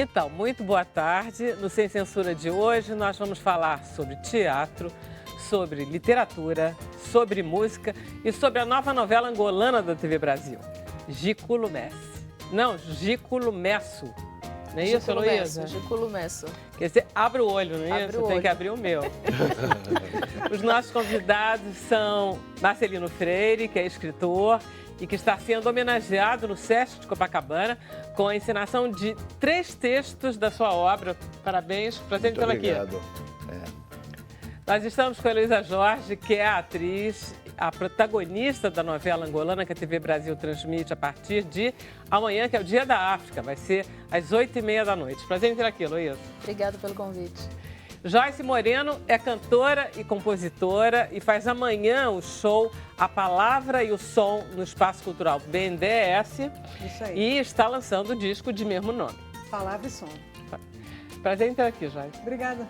Então, muito boa tarde. No Sem Censura de hoje, nós vamos falar sobre teatro, sobre literatura, sobre música e sobre a nova novela angolana da TV Brasil, Giculo Messi. Não, Giculo Messo. Não é isso, Heloísa? Giculo Messo. Quer dizer, abre o olho, não é Abre isso? o Tem olho. que abrir o meu. Os nossos convidados são Marcelino Freire, que é escritor e que está sendo homenageado no Sesc de Copacabana com a encenação de 3 textos da sua obra. Parabéns, prazer em tê-la aqui. Obrigado. Nós estamos com a Heloísa Jorge, que é a atriz, a protagonista da novela angolana que a TV Brasil transmite a partir de amanhã, que é o Dia da África. Vai ser às 8h30 da noite. Prazer em tê-la aqui, Heloísa. Obrigada pelo convite. Joyce Moreno é cantora e compositora e faz amanhã o show A Palavra e o Som no Espaço Cultural BNDES. Isso aí. E está lançando o disco de mesmo nome. Palavra e som. Prazer em ter aqui, Joyce. Obrigada.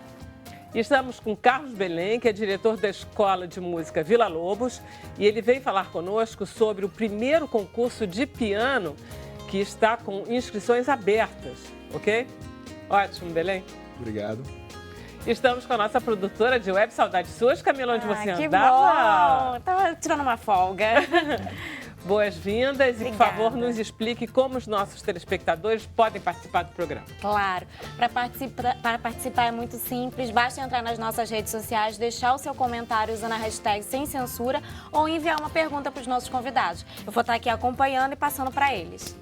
E estamos com Carlos Belém, que é diretor da Escola de Música Vila Lobos, e ele vem falar conosco sobre o primeiro concurso de piano que está com inscrições abertas, ok? Ótimo, Belém. Obrigado. Estamos com a nossa produtora de web, saudades suas, Camila, onde você que andava? bom! Tava tirando uma folga. Boas-vindas e, por Obrigada. favor, nos explique como os nossos telespectadores podem participar do programa. Claro, para participar é muito simples, basta entrar nas nossas redes sociais, deixar o seu comentário usando a hashtag Sem Censura ou enviar uma pergunta para os nossos convidados. Eu vou estar aqui acompanhando e passando para eles.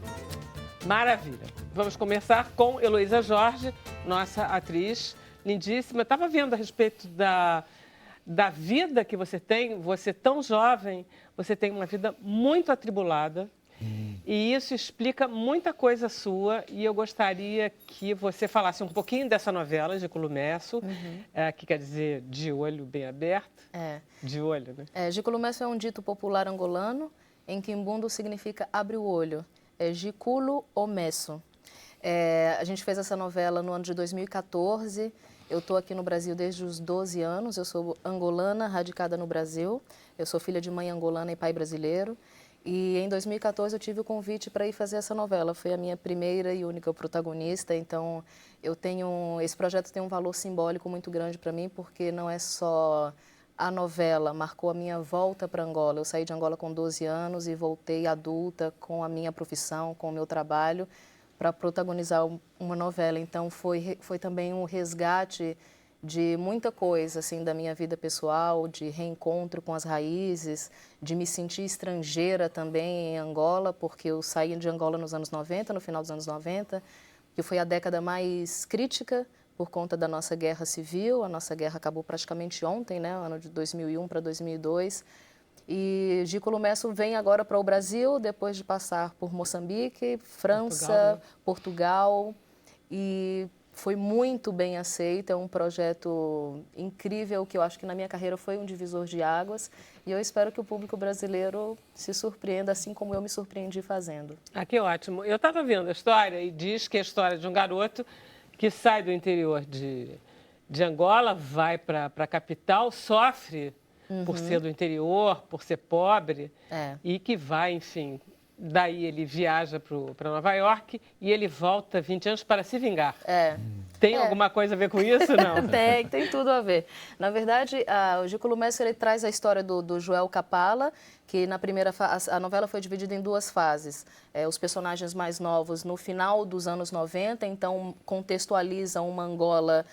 Maravilha. Vamos começar com Heloísa Jorge, nossa atriz lindíssima. Estava vendo a respeito da vida que você tem, você tão jovem, você tem uma vida muito atribulada e isso explica muita coisa sua e eu gostaria que você falasse um pouquinho dessa novela, Giculo Messo, que quer dizer de olho bem aberto, de olho, né? Giculo Messo é um dito popular angolano, em quimbundo significa abre o olho. É Giculo o Messo. A gente fez essa novela no ano de 2014. Eu estou aqui no Brasil desde os 12 anos. Eu sou angolana, radicada no Brasil. Eu sou filha de mãe angolana e pai brasileiro. E em 2014 eu tive o convite para ir fazer essa novela. Foi a minha primeira e única protagonista. Então, esse projeto tem um valor simbólico muito grande para mim, porque não é só a novela, marcou a minha volta para Angola. Eu saí de Angola com 12 anos e voltei adulta com a minha profissão, com o meu trabalho, para protagonizar uma novela. Então, foi também um resgate de muita coisa, assim, da minha vida pessoal, de reencontro com as raízes, de me sentir estrangeira também em Angola, porque eu saí de Angola nos anos 90, no final dos anos 90, que foi a década mais crítica por conta da nossa guerra civil. A nossa guerra acabou praticamente ontem, né, ano de 2001 para 2002. E Giculo Messo vem agora para o Brasil, depois de passar por Moçambique, França, Portugal, e foi muito bem aceito. É um projeto incrível que eu acho que na minha carreira foi um divisor de águas e eu espero que o público brasileiro se surpreenda assim como eu me surpreendi fazendo. Que ótimo. Eu estava vendo a história e diz que é a história de um garoto que sai do interior de Angola, vai para a capital, sofre por ser do interior, por ser pobre, e que vai, enfim, daí ele viaja para Nova York e ele volta 20 anos para se vingar. Tem alguma coisa a ver com isso, não? Tem tudo a ver. Na verdade, o Giculo Messo ele traz a história do Joel Capala, que na primeira a novela foi dividida em 2 fases. Os personagens mais novos no final dos anos 90, então contextualiza uma Angola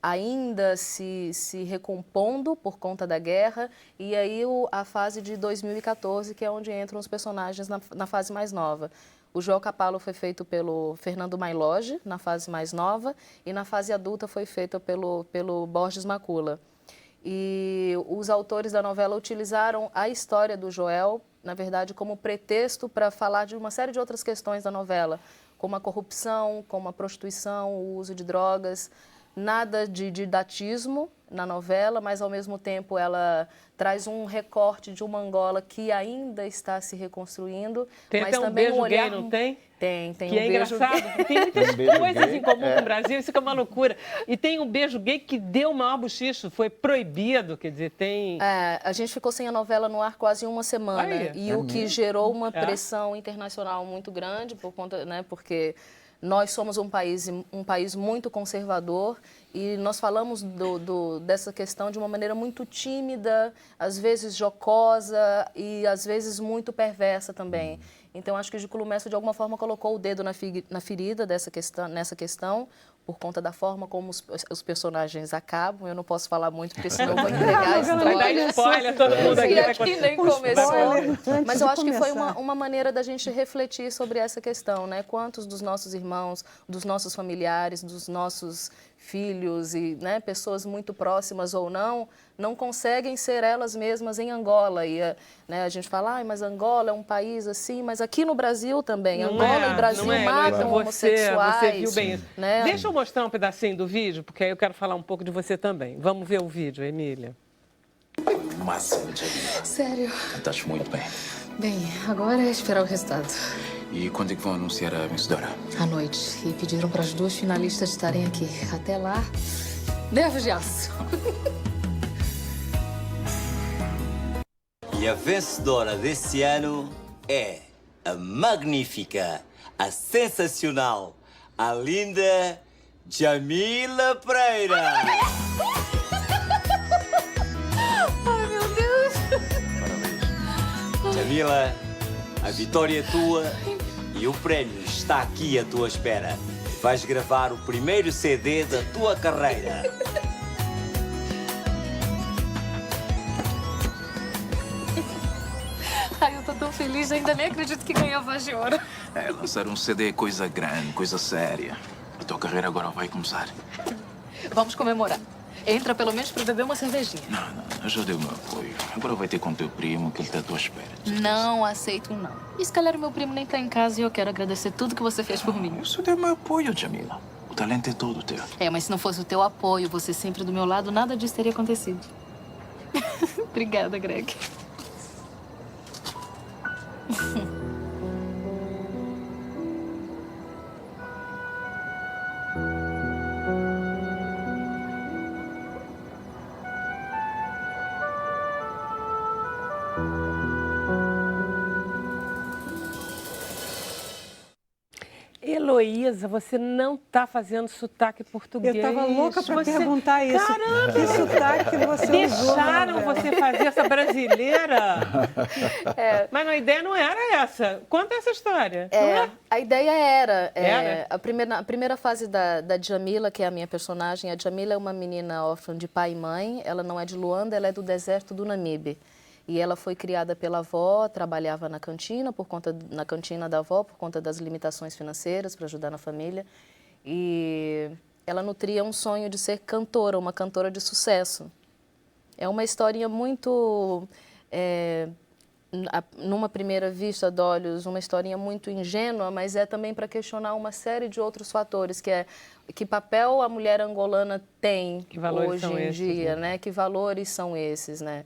ainda se recompondo por conta da guerra, e aí a fase de 2014, que é onde entram os personagens na fase mais nova. O Joel Capalo foi feito pelo Fernando Mailoge, na fase mais nova, e na fase adulta foi feito pelo Borges Macula. E os autores da novela utilizaram a história do Joel, na verdade, como pretexto para falar de uma série de outras questões da novela, como a corrupção, como a prostituição, o uso de drogas. Nada de didatismo na novela, mas ao mesmo tempo ela traz um recorte de uma Angola que ainda está se reconstruindo. Tem mas até um também beijo olhar... gay, não tem? Tem que um é beijo engraçado. Tem muitas coisas em comum com o Brasil, isso que é uma loucura. E tem um beijo gay que deu o maior bochicho, foi proibido, quer dizer, tem... A gente ficou sem a novela no ar quase uma semana. Aí. E o que gerou uma pressão internacional muito grande, por conta, né, porque Nós somos um país muito conservador e nós falamos dessa questão de uma maneira muito tímida, às vezes jocosa e às vezes muito perversa também. Então, acho que o Gículo Messo, de alguma forma, colocou o dedo na ferida nessa questão, por conta da forma como os personagens acabam. Eu não posso falar muito, porque senão eu vou entregar a história. Vai dar spoiler, todo mundo aqui vai aqui nem começou. Mas eu acho que foi uma maneira da gente refletir sobre essa questão, né? Quantos dos nossos irmãos, dos nossos familiares, dos nossos filhos e, né, pessoas muito próximas ou não conseguem ser elas mesmas em Angola. E, né, a gente fala, mas Angola é um país assim, mas aqui no Brasil também. Angola e Brasil matam homossexuais. Você viu bem isso. Né? Deixa eu mostrar um pedacinho do vídeo, porque aí eu quero falar um pouco de você também. Vamos ver o vídeo, Emília. Máximo, Jamila. Sério? Estás muito bem. Bem, agora é esperar o resultado. E quando é que vão anunciar a vencedora? À noite. E pediram para as 2 finalistas estarem aqui. Até lá, nervos de aço. E a vencedora desse ano é a magnífica, a sensacional, a linda Jamila Pereira. Ai, meu Deus. Parabéns. Jamila, a vitória é tua e o prémio está aqui à tua espera. Vais gravar o primeiro CD da tua carreira. Ai, eu tô tão feliz, ainda nem acredito que ganhei a Voz de Ouro. Lançar um CD é coisa grande, coisa séria. A tua carreira agora vai começar. Vamos comemorar. Entra pelo menos para beber uma cervejinha. Não, eu já dei o meu apoio. Agora vai ter com o teu primo, que ele está à tua espera. Não aceito um não. E se calhar o meu primo nem tá em casa e eu quero agradecer tudo que você fez por mim. Eu só dei o meu apoio, Jamila. O talento é todo teu. Mas se não fosse o teu apoio, você sempre do meu lado, nada disso teria acontecido. Obrigada, Greg. Heloísa, você não está fazendo sotaque português. Eu estava louca para perguntar isso. Caramba! Que sotaque você usou? Deixaram você fazer essa brasileira? Mas a ideia não era essa. Conta essa história. A ideia era. Era? A primeira fase da Jamila, que é a minha personagem, a Jamila é uma menina órfã de pai e mãe. Ela não é de Luanda, ela é do deserto do Namibe. E ela foi criada pela avó, trabalhava na cantina da avó, por conta das limitações financeiras, para ajudar na família. E ela nutria um sonho de ser cantora, uma cantora de sucesso. É uma historinha muito, numa primeira vista de olhos, uma historinha muito ingênua, mas é também para questionar uma série de outros fatores, que é que papel a mulher angolana tem hoje em dia, né? Que valores são esses, né?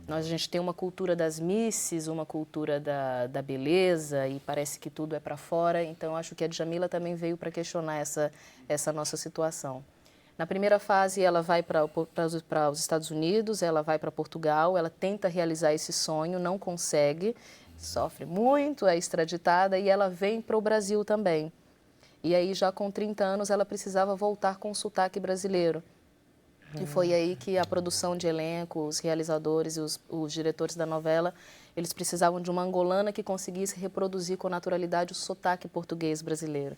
A gente tem uma cultura das misses, uma cultura da beleza e parece que tudo é para fora. Então, acho que a Jamila também veio para questionar essa nossa situação. Na primeira fase, ela vai para os Estados Unidos, ela vai para Portugal, ela tenta realizar esse sonho, não consegue, sofre muito, é extraditada e ela vem para o Brasil também. E aí, já com 30 anos, ela precisava voltar com o sotaque brasileiro. E foi aí que a produção de elenco, os realizadores e os diretores da novela, eles precisavam de uma angolana que conseguisse reproduzir com naturalidade o sotaque português brasileiro.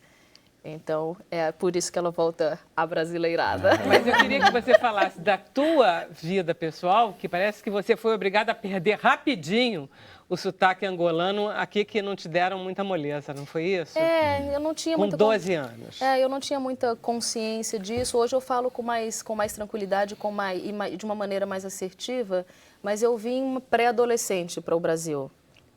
Então, é por isso que ela volta abrasileirada. Mas eu queria que você falasse da tua vida pessoal, que parece que você foi obrigada a perder rapidinho o sotaque angolano aqui, que não te deram muita moleza, não foi isso? Eu não tinha com 12 anos. Eu não tinha muita consciência disso. Hoje eu falo com mais tranquilidade, e de uma maneira mais assertiva, mas eu vim pré-adolescente para o Brasil,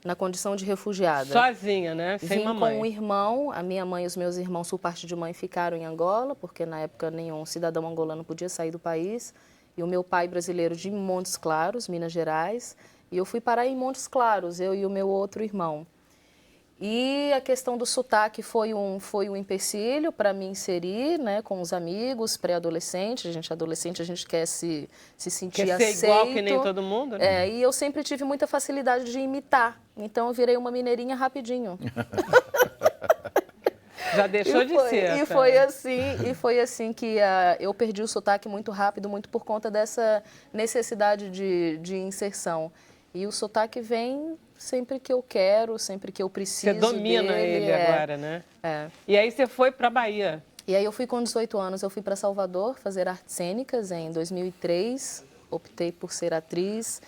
na condição de refugiada. Sozinha, né? Sem mamãe. Com um irmão, a minha mãe e os meus irmãos, por parte de mãe, ficaram em Angola, porque na época nenhum cidadão angolano podia sair do país. E o meu pai brasileiro de Montes Claros, Minas Gerais. E eu fui parar em Montes Claros, eu e o meu outro irmão. E a questão do sotaque foi um empecilho para me inserir, né, com os amigos, pré-adolescente. Adolescente, a gente quer se sentir aceito. Quer ser igual que nem todo mundo, né? E eu sempre tive muita facilidade de imitar. Então, eu virei uma mineirinha rapidinho. Já deixou de ser. E foi assim que eu perdi o sotaque muito rápido, muito por conta dessa necessidade de inserção. E o sotaque vem sempre que eu quero, sempre que eu preciso. Você domina dele, ele agora, né? É. E aí você foi para a Bahia. E aí eu fui com 18 anos, eu fui para Salvador fazer artes cênicas em 2003. Optei por ser atriz,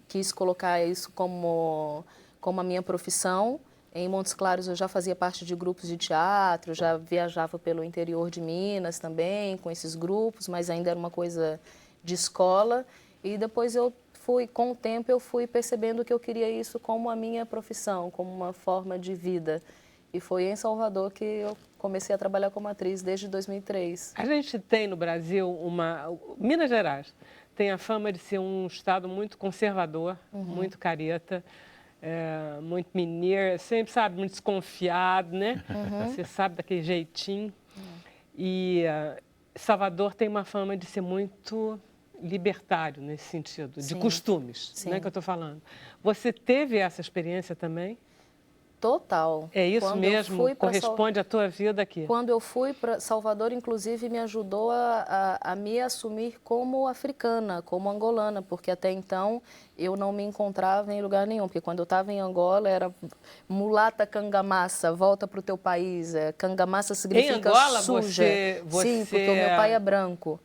quis colocar isso como a minha profissão. Em Montes Claros eu já fazia parte de grupos de teatro, já viajava pelo interior de Minas também com esses grupos, mas ainda era uma coisa de escola. E depois com o tempo eu fui percebendo que eu queria isso como a minha profissão, como uma forma de vida. E foi em Salvador que eu comecei a trabalhar como atriz desde 2003. A gente tem no Brasil Minas Gerais tem a fama de ser um estado muito conservador, muito careta, muito mineiro, sempre, sabe, muito desconfiado, né? Você sabe daquele jeitinho. E Salvador tem uma fama de ser muito libertário nesse sentido, de costumes, né, que eu estou falando. Você teve essa experiência também? Total. É isso mesmo? Corresponde à tua vida aqui? Quando eu fui para Salvador, inclusive, me ajudou a me assumir como africana, como angolana, porque até então eu não me encontrava em lugar nenhum. Porque quando eu estava em Angola era mulata cangamassa, volta para o teu país. Cangamassa significa em Angola, suja. Sim, porque o meu pai é branco.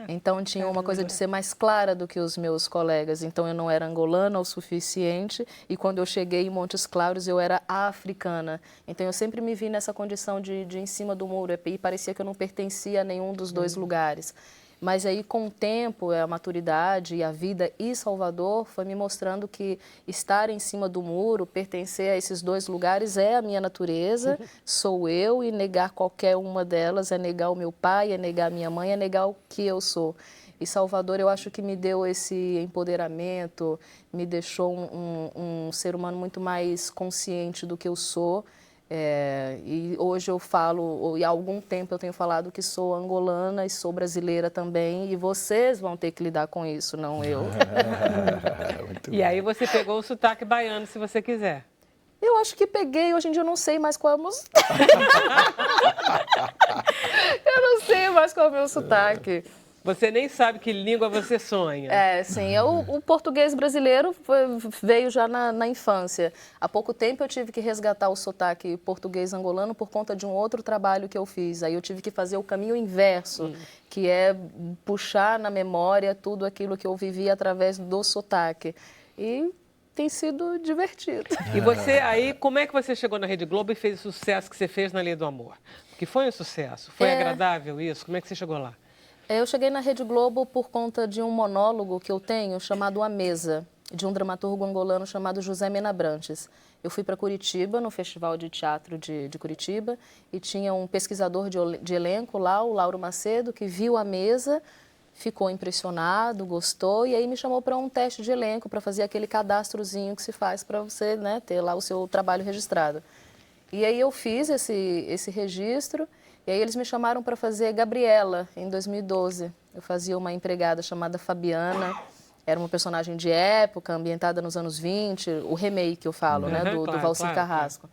Então tinha uma coisa de ser mais clara do que os meus colegas. Então eu não era angolana o suficiente e quando eu cheguei em Montes Claros eu era africana. Então eu sempre me vi nessa condição de em cima do muro e parecia que eu não pertencia a nenhum dos dois lugares. Mas aí, com o tempo, a maturidade e a vida em Salvador foi me mostrando que estar em cima do muro, pertencer a esses dois lugares é a minha natureza, sou eu, e negar qualquer uma delas é negar o meu pai, é negar a minha mãe, é negar o que eu sou. E Salvador, eu acho que me deu esse empoderamento, me deixou um ser humano muito mais consciente do que eu sou. E hoje eu falo, e há algum tempo eu tenho falado que sou angolana e sou brasileira também, e vocês vão ter que lidar com isso, não eu. E aí você pegou o sotaque baiano, se você quiser. Eu acho que peguei, hoje em dia eu não sei mais qual é o meu sotaque. Eu não sei mais qual é o meu sotaque. Você nem sabe que língua você sonha. Sim. O português brasileiro veio já na infância. Há pouco tempo eu tive que resgatar o sotaque português angolano por conta de um outro trabalho que eu fiz. Aí eu tive que fazer o caminho inverso, que é puxar na memória tudo aquilo que eu vivi através do sotaque. E tem sido divertido. E você, aí, como é que você chegou na Rede Globo e fez o sucesso que você fez na Lei do Amor? Porque foi um sucesso, foi agradável isso? Como é que você chegou lá? Eu cheguei na Rede Globo por conta de um monólogo que eu tenho chamado A Mesa, de um dramaturgo angolano chamado José Mena Brantes. Eu fui para Curitiba, no Festival de Teatro de Curitiba, e tinha um pesquisador de elenco lá, o Lauro Macedo, que viu A Mesa, ficou impressionado, gostou, e aí me chamou para um teste de elenco, para fazer aquele cadastrozinho que se faz para você, né, ter lá o seu trabalho registrado. E aí eu fiz esse registro. E aí eles me chamaram para fazer Gabriela, em 2012. Eu fazia uma empregada chamada Fabiana, era uma personagem de época, ambientada nos anos 20, o remake eu falo, né, do Valcir Carrasco.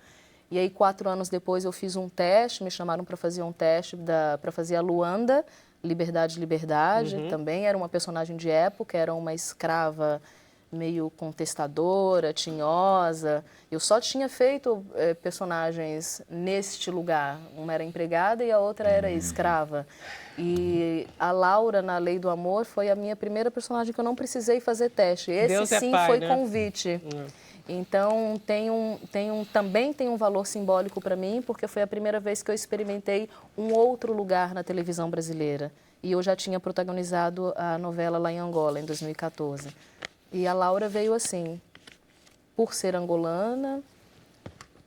E aí 4 anos depois eu fiz um teste, me chamaram para fazer um teste para fazer a Luanda, Liberdade, Liberdade, também era uma personagem de época, era uma escrava meio contestadora, tinhosa. Eu só tinha feito personagens neste lugar. Uma era empregada e a outra era escrava. E a Laura, na Lei do Amor, foi a minha primeira personagem que eu não precisei fazer teste. Esse Deus sim pai, foi né? convite. Então, também tem um valor simbólico para mim, porque foi a primeira vez que eu experimentei um outro lugar na televisão brasileira. E eu já tinha protagonizado a novela lá em Angola, em 2014. E a Laura veio assim, por ser angolana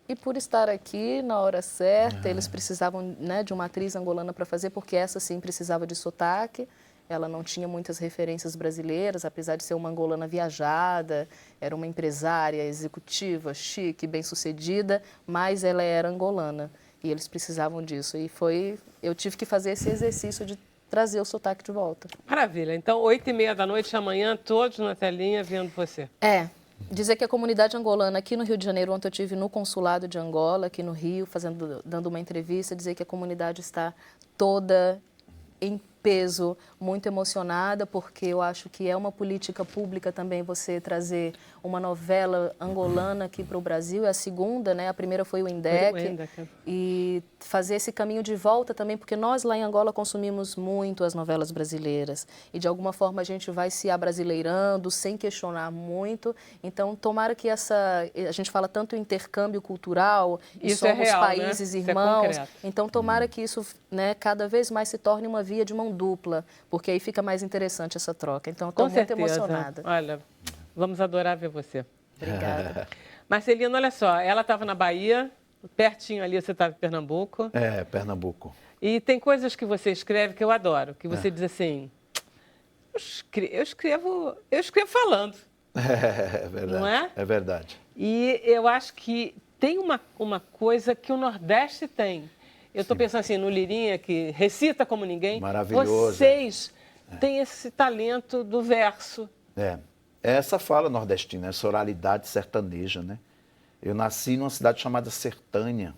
e por estar aqui na hora certa. Eles precisavam, né, de uma atriz angolana para fazer, porque essa sim precisava de sotaque. Ela não tinha muitas referências brasileiras, apesar de ser uma angolana viajada, era uma empresária, executiva, chique, bem-sucedida, mas ela era angolana e eles precisavam disso. E eu tive que fazer esse exercício de trazer o sotaque de volta. Maravilha. Então, 20h30 da noite amanhã, todos na telinha vendo você. Dizer que a comunidade angolana aqui no Rio de Janeiro, ontem eu estive no consulado de Angola, aqui no Rio, dando uma entrevista, dizer que a comunidade está toda em peso, muito emocionada, porque eu acho que é uma política pública também você trazer uma novela angolana aqui para o Brasil, é a segunda, né? A primeira foi o Indec, e fazer esse caminho de volta também, porque nós lá em Angola consumimos muito as novelas brasileiras e de alguma forma a gente vai se abrasileirando sem questionar muito, então tomara que a gente fala tanto em intercâmbio cultural e isso somos real, países, né? irmãos, então tomara que isso, né, cada vez mais se torne uma via de mão dupla, porque aí fica mais interessante essa troca. Então, estou muito emocionada. Olha, vamos adorar ver você. Obrigada. Marcelino, olha só, ela estava na Bahia, pertinho ali, você estava em Pernambuco. É, Pernambuco. E tem coisas que você escreve que eu adoro, que você diz assim, eu escrevo falando. É verdade. Não é? É verdade. E eu acho que tem uma coisa que o Nordeste tem. Eu estou pensando assim, no Lirinha, que recita como ninguém. Maravilhoso. Vocês têm esse talento do verso. É essa fala nordestina, essa oralidade sertaneja, né? Eu nasci numa cidade chamada Sertânia.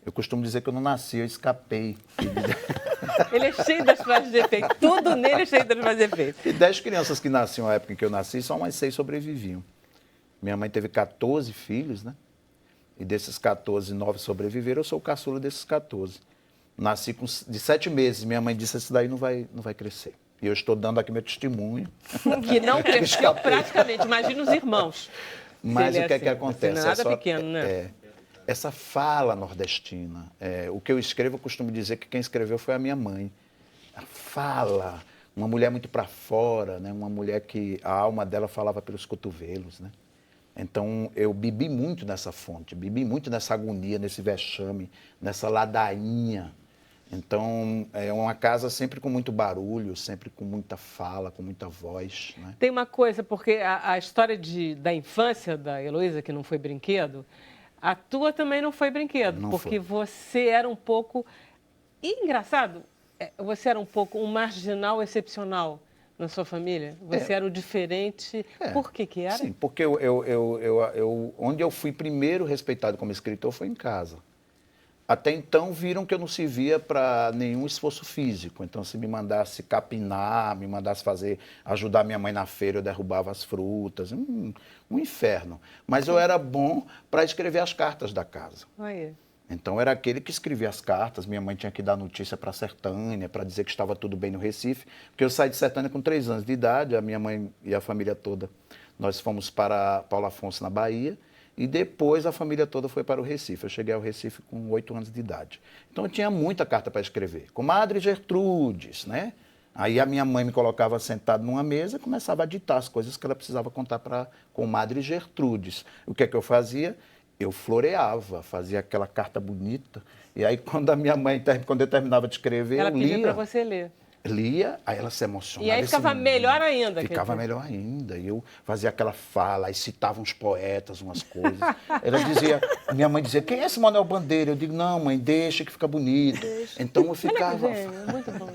Eu costumo dizer que eu não nasci, eu escapei. Ele é cheio das frases de efeito. Tudo nele é cheio das frases de efeito. E 10 crianças que nasciam na época em que eu nasci, só umas 6 sobreviviam. Minha mãe teve 14 filhos, né? E desses 14, 9 sobreviveram, eu sou o caçula desses 14. Nasci de 7 meses, minha mãe disse, esse daí não vai crescer. E eu estou dando aqui meu testemunho. Que não cresceu praticamente, imagina os irmãos. Mas o que é que acontece? Não é nada pequeno, né? Essa fala nordestina, o que eu escrevo, eu costumo dizer que quem escreveu foi a minha mãe. A fala, uma mulher muito para fora, né? Uma mulher que a alma dela falava pelos cotovelos, né? Então, eu bebi muito nessa fonte, bebi muito nessa agonia, nesse vexame, nessa ladainha. Então, é uma casa sempre com muito barulho, sempre com muita fala, com muita voz, né? Tem uma coisa, porque a história da infância da Heloísa, que não foi brinquedo, a tua também não foi brinquedo, não porque foi. Você era um pouco... E, engraçado, você era um pouco um marginal excepcional na sua família? Você era o diferente. Por que era? Sim, porque onde eu fui primeiro respeitado como escritor foi em casa. Até então viram que eu não servia para nenhum esforço físico. Então, se me mandasse capinar, me mandasse ajudar minha mãe na feira, eu derrubava as frutas. Um inferno. Mas eu era bom para escrever as cartas da casa. Aí. Então, era aquele que escrevia as cartas. Minha mãe tinha que dar notícia para Sertânia, para dizer que estava tudo bem no Recife. Porque eu saí de Sertânia com 3 anos de idade, a minha mãe e a família toda. Nós fomos para Paulo Afonso, na Bahia, e depois a família toda foi para o Recife. Eu cheguei ao Recife com 8 anos de idade. Então, eu tinha muita carta para escrever. Comadre Gertrudes, né? Aí a minha mãe me colocava sentado numa mesa e começava a ditar as coisas que ela precisava contar para a comadre Gertrudes. O que é que eu fazia? Eu floreava, fazia aquela carta bonita. E aí, quando a minha mãe, quando eu terminava de escrever, ela eu lia. Ela pedia para você ler. Lia, aí ela se emocionava. E aí ficava melhor ainda. Ficava melhor ainda. E eu fazia aquela fala, aí citava uns poetas, umas coisas. Ela dizia, minha mãe dizia, quem é esse Manuel Bandeira? Eu digo, não, mãe, deixa que fica bonito. Deixa. Então eu ficava... Muito bom.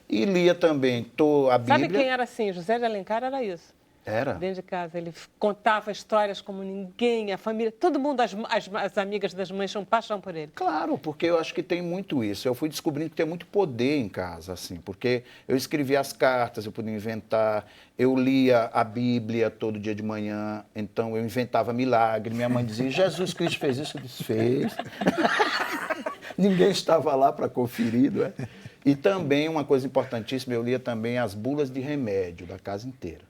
E lia também a Bíblia. Sabe quem era assim? José de Alencar era isso. Era? Dentro de casa. Ele contava histórias como ninguém, a família, todo mundo, as amigas das mães tinham paixão por ele. Claro, porque eu acho que tem muito isso. Eu fui descobrindo que tem muito poder em casa, assim, porque eu escrevia as cartas, eu podia inventar, eu lia a Bíblia todo dia de manhã, então eu inventava milagre. Minha mãe dizia, Jesus Cristo fez isso, eu disse, fez. Ninguém estava lá para conferir, não é? E também, uma coisa importantíssima, eu lia também as bulas de remédio da casa inteira.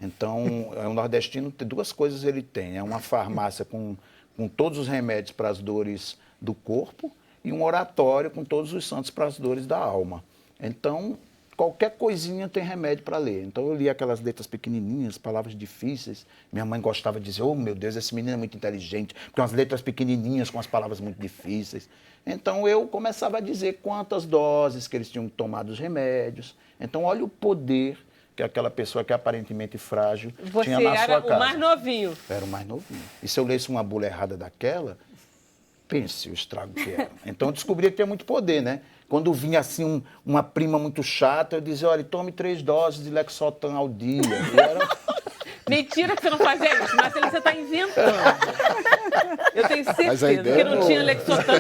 Então, o nordestino tem 2 coisas ele tem. É uma farmácia com todos os remédios para as dores do corpo e um oratório com todos os santos para as dores da alma. Então, qualquer coisinha tem remédio para ler. Então, eu li aquelas letras pequenininhas, palavras difíceis. Minha mãe gostava de dizer, oh, meu Deus, esse menino é muito inteligente, porque umas letras pequenininhas com as palavras muito difíceis. Então, eu começava a dizer quantas doses que eles tinham tomado os remédios. Então, olha o poder que aquela pessoa que é aparentemente frágil tinha na sua casa. Você era o mais novinho. Era o mais novinho. E se eu lesse uma bula errada daquela, pense o estrago que era. Então eu descobria que tinha muito poder, né? Quando vinha assim uma prima muito chata, eu dizia, olha, tome 3 doses de Lexotan ao dia. Mentira que você não fazia isso, Marcelino, você está inventando. Eu tenho certeza que não tinha Lexotan.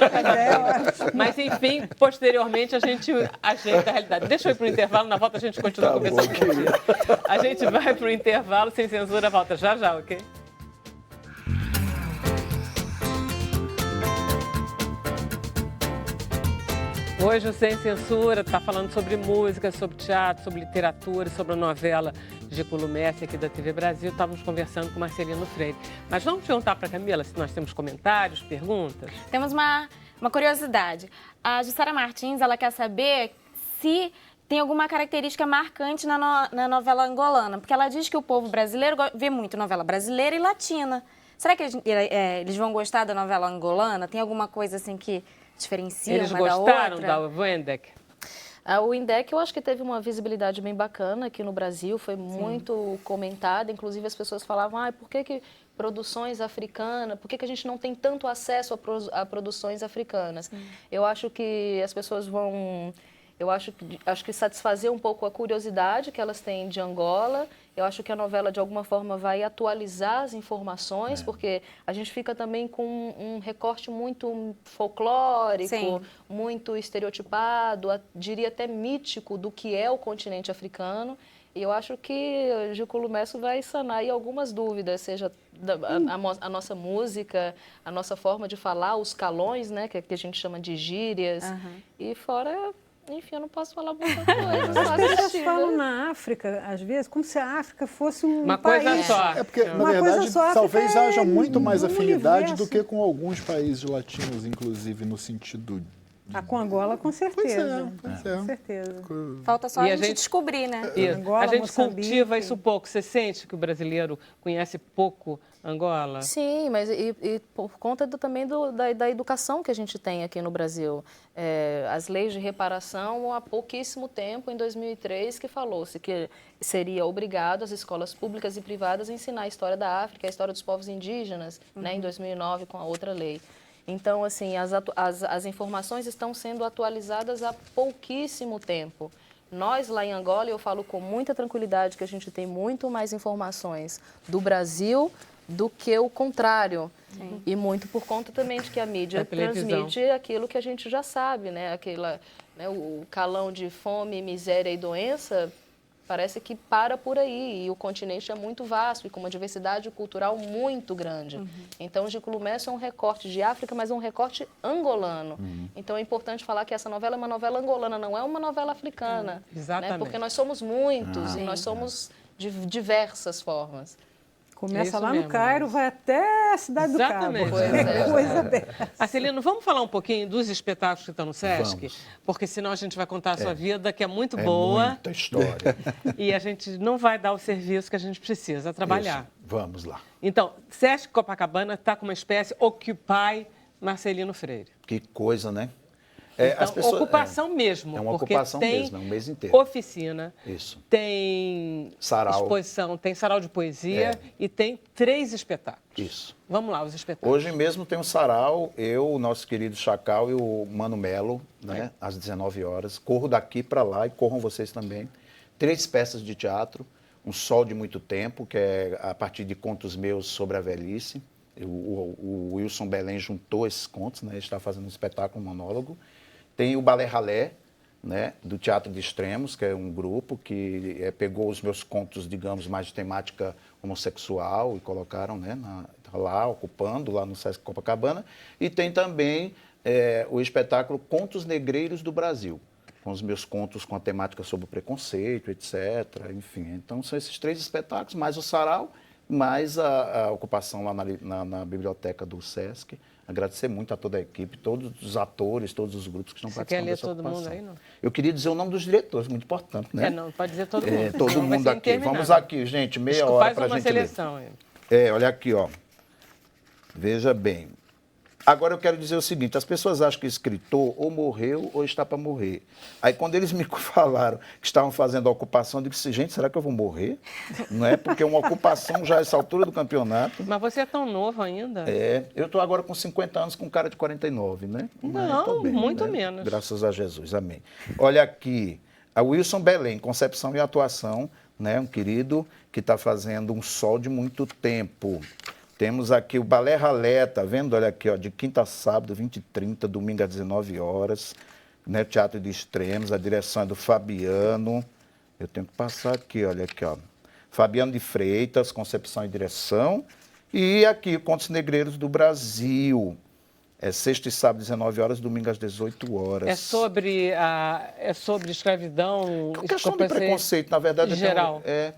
Mas, enfim, posteriormente a gente ajeita a realidade. Deixa eu ir para o intervalo, na volta a gente continua conversando com você. A gente vai para o intervalo, sem censura, volta já, ok? Hoje o Sem Censura está falando sobre música, sobre teatro, sobre literatura, sobre a novela de Giculo Messi aqui da TV Brasil. Estávamos conversando com Marcelino Freire. Mas vamos perguntar para a Camila se nós temos comentários, perguntas? Temos uma curiosidade. A Jussara Martins, ela quer saber se tem alguma característica marcante na novela angolana. Porque ela diz que o povo brasileiro vê muito novela brasileira e latina. Será que eles vão gostar da novela angolana? Tem alguma coisa assim que diferencia Eles uma da gostaram outra? da Wendek? O Indec eu acho que teve uma visibilidade bem bacana aqui no Brasil, foi muito comentada, inclusive as pessoas falavam, por que produções africanas, por que a gente não tem tanto acesso a produções africanas? Eu acho que as pessoas vão... acho que satisfazer um pouco a curiosidade que elas têm de Angola. Eu acho que a novela, de alguma forma, vai atualizar as informações, porque a gente fica também com um recorte muito folclórico, muito estereotipado, diria até mítico, do que é o continente africano. E eu acho que Giculo Messi vai sanar aí algumas dúvidas, seja a nossa música, a nossa forma de falar, os calões, né, que a gente chama de gírias, e fora... Enfim, eu não posso falar muita coisa. As pessoas falam na África, às vezes, como se a África fosse uma país. Coisa só. É porque, na verdade, talvez haja muito mais afinidade do que com alguns países latinos, inclusive, no sentido... Com Angola, com certeza. Pois é. Com certeza. Falta só a gente descobrir, né? Angola, a gente Moçambique. cultiva isso pouco. Você sente que o brasileiro conhece pouco Angola? Sim, mas e por conta também da educação que a gente tem aqui no Brasil. As leis de reparação, há pouquíssimo tempo, em 2003, que falou-se que seria obrigado as escolas públicas e privadas a ensinar a história da África, a história dos povos indígenas, né, em 2009, com a outra lei. Então, assim, as informações estão sendo atualizadas há pouquíssimo tempo. Nós, lá em Angola, eu falo com muita tranquilidade que a gente tem muito mais informações do Brasil do que o contrário. Sim. E muito por conta também de que a mídia transmite aquilo que a gente já sabe, né? O calão de fome, miséria e doença parece que para por aí. E o continente é muito vasto e com uma diversidade cultural muito grande. Então, o Giculo Messi é um recorte de África, mas é um recorte angolano. Então, é importante falar que essa novela é uma novela angolana, não é uma novela africana. Exatamente. Né? Porque nós somos muitos e nós somos de diversas formas. Começa lá no Cairo, vai até a cidade do Cabo. Coisa dessa. Marcelino, vamos falar um pouquinho dos espetáculos que estão no Sesc? Vamos. Porque senão a gente vai contar a sua vida, que é muito boa. Muita história. E a gente não vai dar o serviço que a gente precisa trabalhar. Isso. Vamos lá. Então, Sesc Copacabana está com uma espécie Occupy Marcelino Freire. Que coisa, né? Então, ocupação mesmo. É uma porque ocupação tem mesmo, é um mês inteiro. Oficina, Isso. tem sarau. Exposição, tem sarau de poesia e tem 3 espetáculos. Isso. Vamos lá, os espetáculos. Hoje mesmo tem um sarau, eu, o nosso querido Chacal e o Mano Melo, né, às 19 horas. Corro daqui para lá e corram vocês também. 3 peças de teatro, Um Sol de Muito Tempo, que é a partir de contos meus sobre a velhice. O Wilson Belém juntou esses contos, né, ele está fazendo um espetáculo, um monólogo. Tem o Balé Ralé, né, do Teatro de Extremos, que é um grupo que pegou os meus contos, digamos, mais de temática homossexual e colocaram, né, lá, ocupando, lá no Sesc Copacabana. E tem também o espetáculo Contos Negreiros do Brasil, com os meus contos com a temática sobre o preconceito, etc. Enfim, então são esses 3 espetáculos, mais o sarau, mais a ocupação lá na biblioteca do Sesc. Agradecer muito a toda a equipe, todos os atores, todos os grupos que estão participando dessa ocupação. Você quer ler todo mundo aí, não? Eu queria dizer o nome dos diretores, muito importante, né? Não, pode dizer todo mundo. Todo mundo aqui. Vamos aqui, gente, meia hora para a gente seleção, ler. Olha aqui, ó. Veja bem. Agora eu quero dizer o seguinte, as pessoas acham que o escritor ou morreu ou está para morrer. Aí quando eles me falaram que estavam fazendo a ocupação, eu disse, gente, será que eu vou morrer? Não é? Porque uma ocupação já a essa altura do campeonato. Mas você é tão novo ainda. Eu estou agora com 50 anos com cara de 49, né? Não, bem, muito né? menos. Graças a Jesus, amém. Olha aqui, a Wilson Belém, concepção e atuação, né? Um querido que está fazendo um sol de muito tempo. Temos aqui o Balé Ralé, tá vendo? Olha aqui, ó, de quinta a sábado, 20h30, domingo às 19 horas, né? Teatro de Extremos, a direção é do Fabiano. Eu tenho que passar aqui, olha aqui, ó. Fabiano de Freitas, concepção e direção. E aqui, Contos Negreiros do Brasil. É sexta e sábado, 19 horas, domingo às 18 horas. É sobre escravidão? Questão de preconceito, na verdade. Em geral. É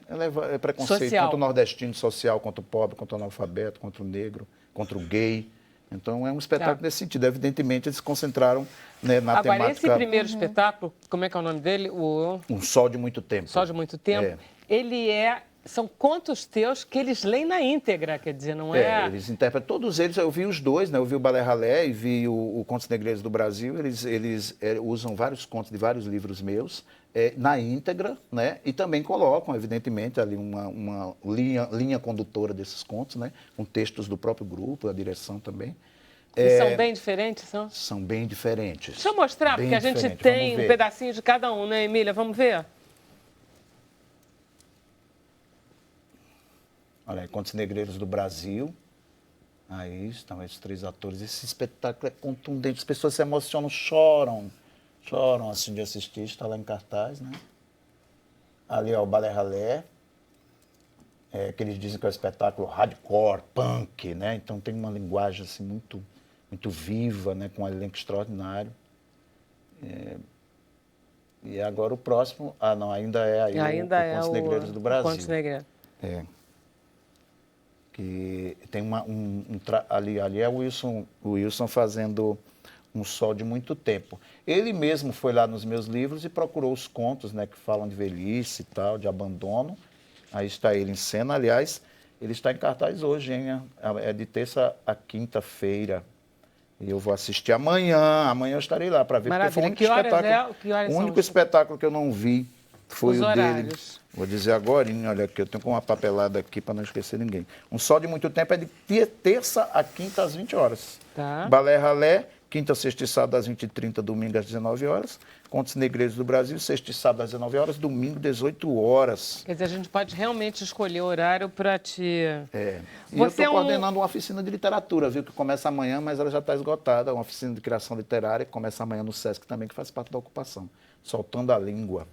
preconceito Social. contra o nordestino social, contra o pobre, contra o analfabeto, contra o negro, contra o gay. Então, é um espetáculo nesse sentido. Evidentemente, eles se concentraram, né, na temática... Agora, esse primeiro espetáculo, como é que é o nome dele? Um Sol de Muito Tempo. Sol de Muito Tempo. Ele são contos teus que eles leem na íntegra, quer dizer, não é... Eles interpretam, todos eles, eu vi os dois, né? Eu vi o Balé Ralé e vi o Contos Negreiros do Brasil, eles usam vários contos de vários livros meus, na íntegra, né? E também colocam, evidentemente, ali uma linha condutora desses contos, né? Com textos do próprio grupo, a direção também. E são bem diferentes, são? São bem diferentes. Deixa eu mostrar, porque a gente tem um pedacinho de cada um, né, Emília? Vamos ver? Olha aí, Contos Negreiros do Brasil. Aí estão esses 3 atores. Esse espetáculo é contundente. As pessoas se emocionam, choram assim de assistir. Está lá em cartaz, né? Ali é o Balé Ralé, que eles dizem que é um espetáculo hardcore, punk, né? Então tem uma linguagem assim muito, muito viva, né? Com um elenco extraordinário. E agora o próximo... não, ainda é aí o Contos Negreiros do Brasil. Contos Negreiros. Que tem ali é o Wilson fazendo um sol de muito tempo. Ele mesmo foi lá nos meus livros e procurou os contos, né, que falam de velhice e tal, de abandono. Aí está ele em cena. Aliás, ele está em cartaz hoje, hein? É de terça a quinta-feira. E eu vou assistir amanhã. Amanhã eu estarei lá para ver. Maravilha. Porque foi o único espetáculo que eu não vi. Foi o dele. Vou dizer agora, olha aqui, eu tenho com uma papelada aqui para não esquecer ninguém. Um Sol de Muito Tempo é de terça a quinta às 20 horas. Tá. Balé Ralé, quinta, sexta e sábado às 20h30, domingo às 19 horas. Contos Negreiros do Brasil, sexta e sábado às 19 horas, domingo 18 horas. Quer dizer, a gente pode realmente escolher o horário para te... E eu estou coordenando uma oficina de literatura, viu, que começa amanhã, mas ela já está esgotada. Uma oficina de criação literária que começa amanhã no Sesc também, que faz parte da ocupação. Soltando a Língua.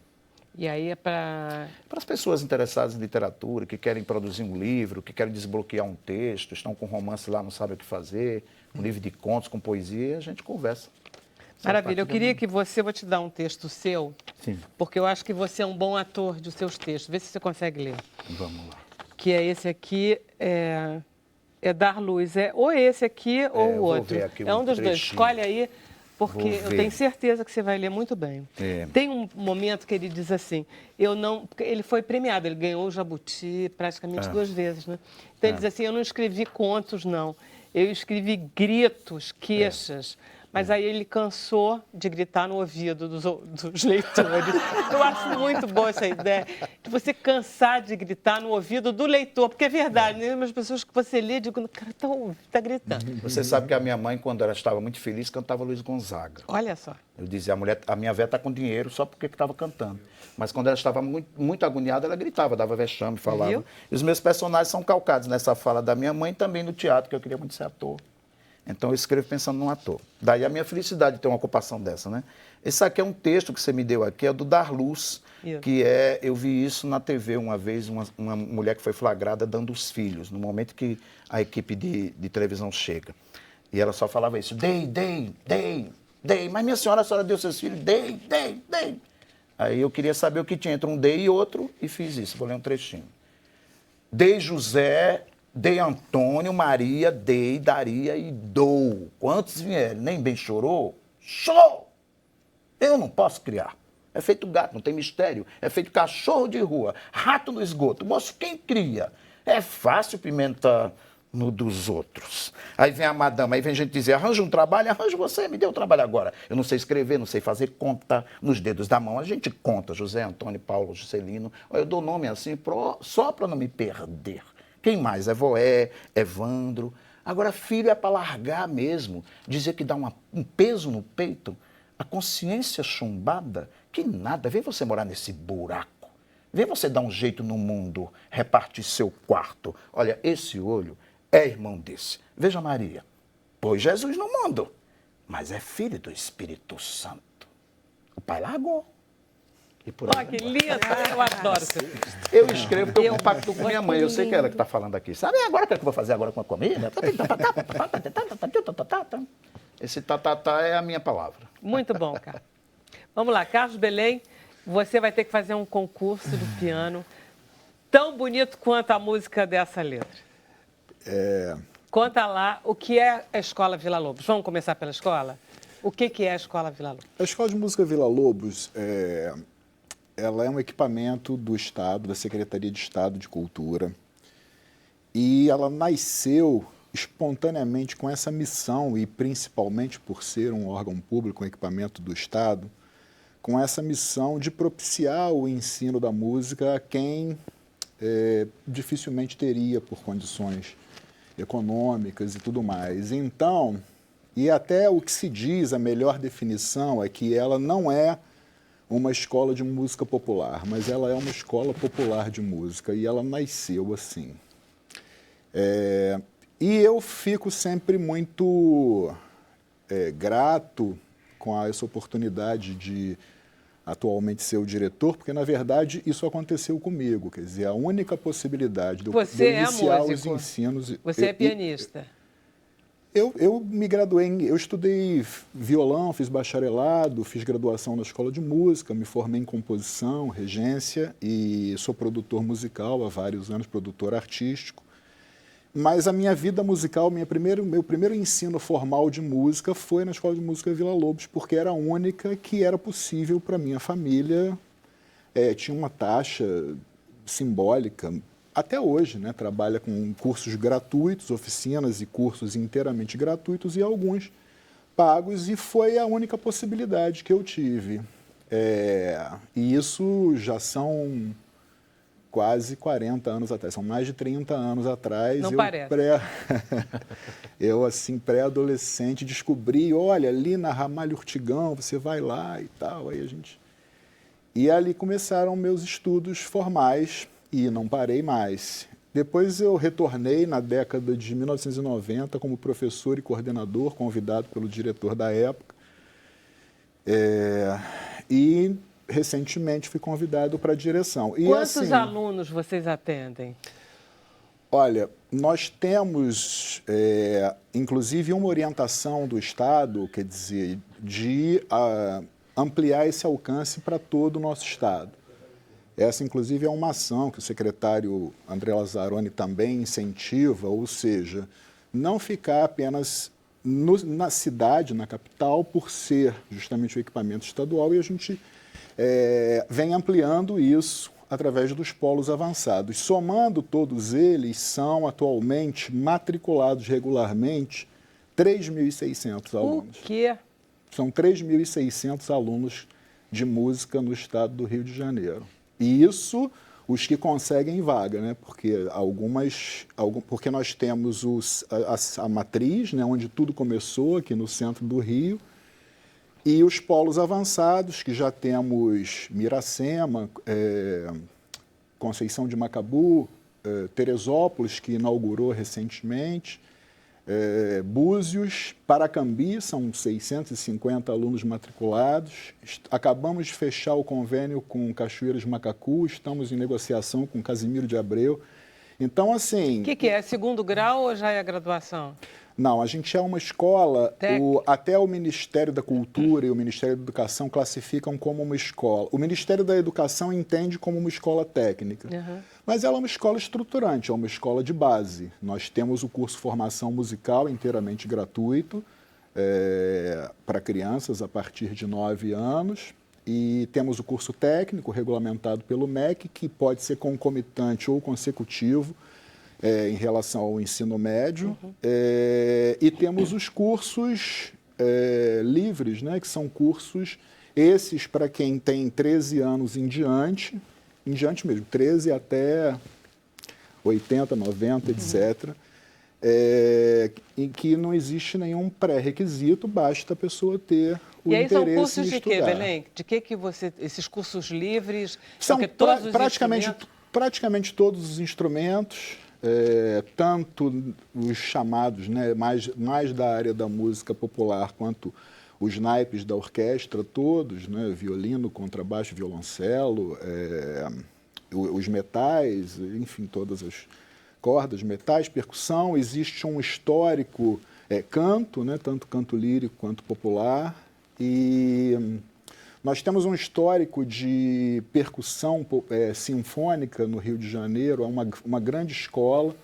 E aí é para as pessoas interessadas em literatura, que querem produzir um livro, que querem desbloquear um texto, estão com romance lá, não sabem o que fazer, um livro de contos com poesia, a gente conversa. Maravilha. Eu queria que você... Vou te dar um texto seu, Sim. Porque eu acho que você é um bom ator de seus textos. Vê se você consegue ler. Vamos lá. Que é esse aqui, é Dar Luz. É ou esse aqui ou o outro. Vou ver aqui um dos dois. Escolhe aí. Porque eu tenho certeza que você vai ler muito bem. Tem um momento que ele diz assim, porque ele foi premiado, ele ganhou o Jabuti praticamente 2 vezes, né? Então ele diz assim, eu não escrevi contos, não. Eu escrevi gritos, queixas. Mas aí ele cansou de gritar no ouvido dos leitores. Eu acho muito boa essa ideia, de você cansar de gritar no ouvido do leitor, porque é verdade, né? As pessoas que você lê, digam, cara, tá gritando. Você sabe que a minha mãe, quando ela estava muito feliz, cantava Luiz Gonzaga. Olha só. Eu dizia, a minha véia está com dinheiro só porque estava cantando. Mas quando ela estava muito, muito agoniada, ela gritava, dava vexame, falava. Viu? E os meus personagens são calcados nessa fala da minha mãe também no teatro, que eu queria muito ser ator. Então, eu escrevo pensando num ator. Daí a minha felicidade de ter uma ocupação dessa, né? Esse aqui é um texto que você me deu aqui, é do Dar Luz, que eu vi isso na TV uma vez, uma mulher que foi flagrada dando os filhos, no momento que a equipe de televisão chega. E ela só falava isso, dei. Mas minha senhora, a senhora deu seus filhos? Dei. Aí eu queria saber o que tinha entre um dei e outro, e fiz isso. Vou ler um trechinho. Dei José... Dei Antônio, Maria, dei, daria e dou. Quantos vierem? Nem bem chorou? Show! Eu não posso criar. É feito gato, não tem mistério. É feito cachorro de rua, rato no esgoto. Moço, quem cria? É fácil pimenta no dos outros. Aí vem a madama, aí vem gente dizer, arranja um trabalho, arranja você, me dê o trabalho agora. Eu não sei escrever, não sei fazer conta nos dedos da mão. A gente conta, José, Antônio, Paulo, Juscelino. Eu dou nome assim só para não me perder. Quem mais? Evoé, Evandro. Agora, filho é para largar mesmo. Dizer que dá um peso no peito. A consciência chumbada, que nada. Vem você morar nesse buraco. Vê você dar um jeito no mundo, repartir seu quarto. Olha, esse olho é irmão desse. Veja Maria, pôs Jesus no mundo, mas é filho do Espírito Santo. O pai largou. E por aí Que lindo, eu adoro isso. Eu escrevo porque eu compacto com minha mãe. Eu sei que é ela que está falando aqui. Sabe agora o que eu vou fazer agora com a comida? Esse tatatá é a minha palavra. Muito bom, cara. Vamos lá, Carlos Belém, você vai ter que fazer um concurso do piano tão bonito quanto a música dessa letra. Conta lá o que é a Escola Vila Lobos. Vamos começar pela escola? O que é a Escola Vila Lobos? A Escola de Música Vila Lobos, ela é um equipamento do Estado, da Secretaria de Estado de Cultura, e ela nasceu espontaneamente com essa missão, e principalmente por ser um órgão público, um equipamento do Estado, com essa missão de propiciar o ensino da música a quem dificilmente teria por condições econômicas e tudo mais. Então, e até o que se diz, a melhor definição é que ela não é uma escola de música popular, mas ela é uma escola popular de música, e ela nasceu assim. E eu fico sempre muito grato com essa oportunidade de atualmente ser o diretor, porque, na verdade, isso aconteceu comigo. Quer dizer, a única possibilidade de eu iniciar os ensinos... Você é pianista. Eu me graduei, eu estudei violão, fiz bacharelado, fiz graduação na escola de música, me formei em composição, regência e sou produtor musical há vários anos, produtor artístico. Mas a minha vida musical, meu primeiro ensino formal de música foi na Escola de Música Vila Lobos, porque era a única que era possível para minha família. Tinha uma taxa simbólica, até hoje, né? Trabalha com cursos gratuitos, oficinas e cursos inteiramente gratuitos e alguns pagos, e foi a única possibilidade que eu tive. E isso já são quase 40 anos atrás, são mais de 30 anos atrás. Não parece. Eu, assim, pré-adolescente, descobri, olha, ali na Ramalho Ortigão, você vai lá e tal, aí a gente... E ali começaram meus estudos formais, e não parei mais. Depois eu retornei na década de 1990 como professor e coordenador, convidado pelo diretor da época. E recentemente fui convidado para a direção. E, quantos assim, alunos vocês atendem? Olha, nós temos, inclusive, uma orientação do Estado, quer dizer, de ampliar esse alcance para todo o nosso Estado. Essa, inclusive, é uma ação que o secretário André Lazzaroni também incentiva, ou seja, não ficar apenas na cidade, na capital, por ser justamente o equipamento estadual, e a gente vem ampliando isso através dos polos avançados. Somando todos eles, são atualmente matriculados regularmente 3.600 alunos. O quê? São 3.600 alunos de música no estado do Rio de Janeiro. E isso, os que conseguem vaga, né? Porque porque nós temos a matriz, né? Onde tudo começou, aqui no centro do Rio, e os polos avançados, que já temos Miracema, Conceição de Macabu, Teresópolis, que inaugurou recentemente, Búzios, Paracambi, são 650 alunos matriculados. Acabamos de fechar o convênio com Cachoeiras de Macacu, estamos em negociação com Casimiro de Abreu. Então, assim... O que é? Segundo grau ou já é a graduação? Não, a gente é uma escola, até o Ministério da Cultura e o Ministério da Educação classificam como uma escola. O Ministério da Educação entende como uma escola técnica, mas ela é uma escola estruturante, é uma escola de base. Nós temos o curso Formação Musical inteiramente gratuito para crianças a partir de 9 anos e temos o curso técnico regulamentado pelo MEC, que pode ser concomitante ou consecutivo, em relação ao ensino médio, e temos os cursos livres, né, que são cursos, esses para quem tem 13 anos em diante mesmo, 13 até 80, 90, etc., em que não existe nenhum pré-requisito, basta a pessoa ter o e aí interesse são cursos em de estudar. quê, Belém? De que você... Esses cursos livres... São porque todos os praticamente todos os instrumentos, tanto os chamados, né, mais da área da música popular, quanto os naipes da orquestra, todos, né, violino, contrabaixo, violoncelo, os metais, enfim, todas as cordas, metais, percussão. Existe um histórico canto, né, tanto canto lírico quanto popular, e nós temos um histórico de percussão sinfônica no Rio de Janeiro, é uma grande escola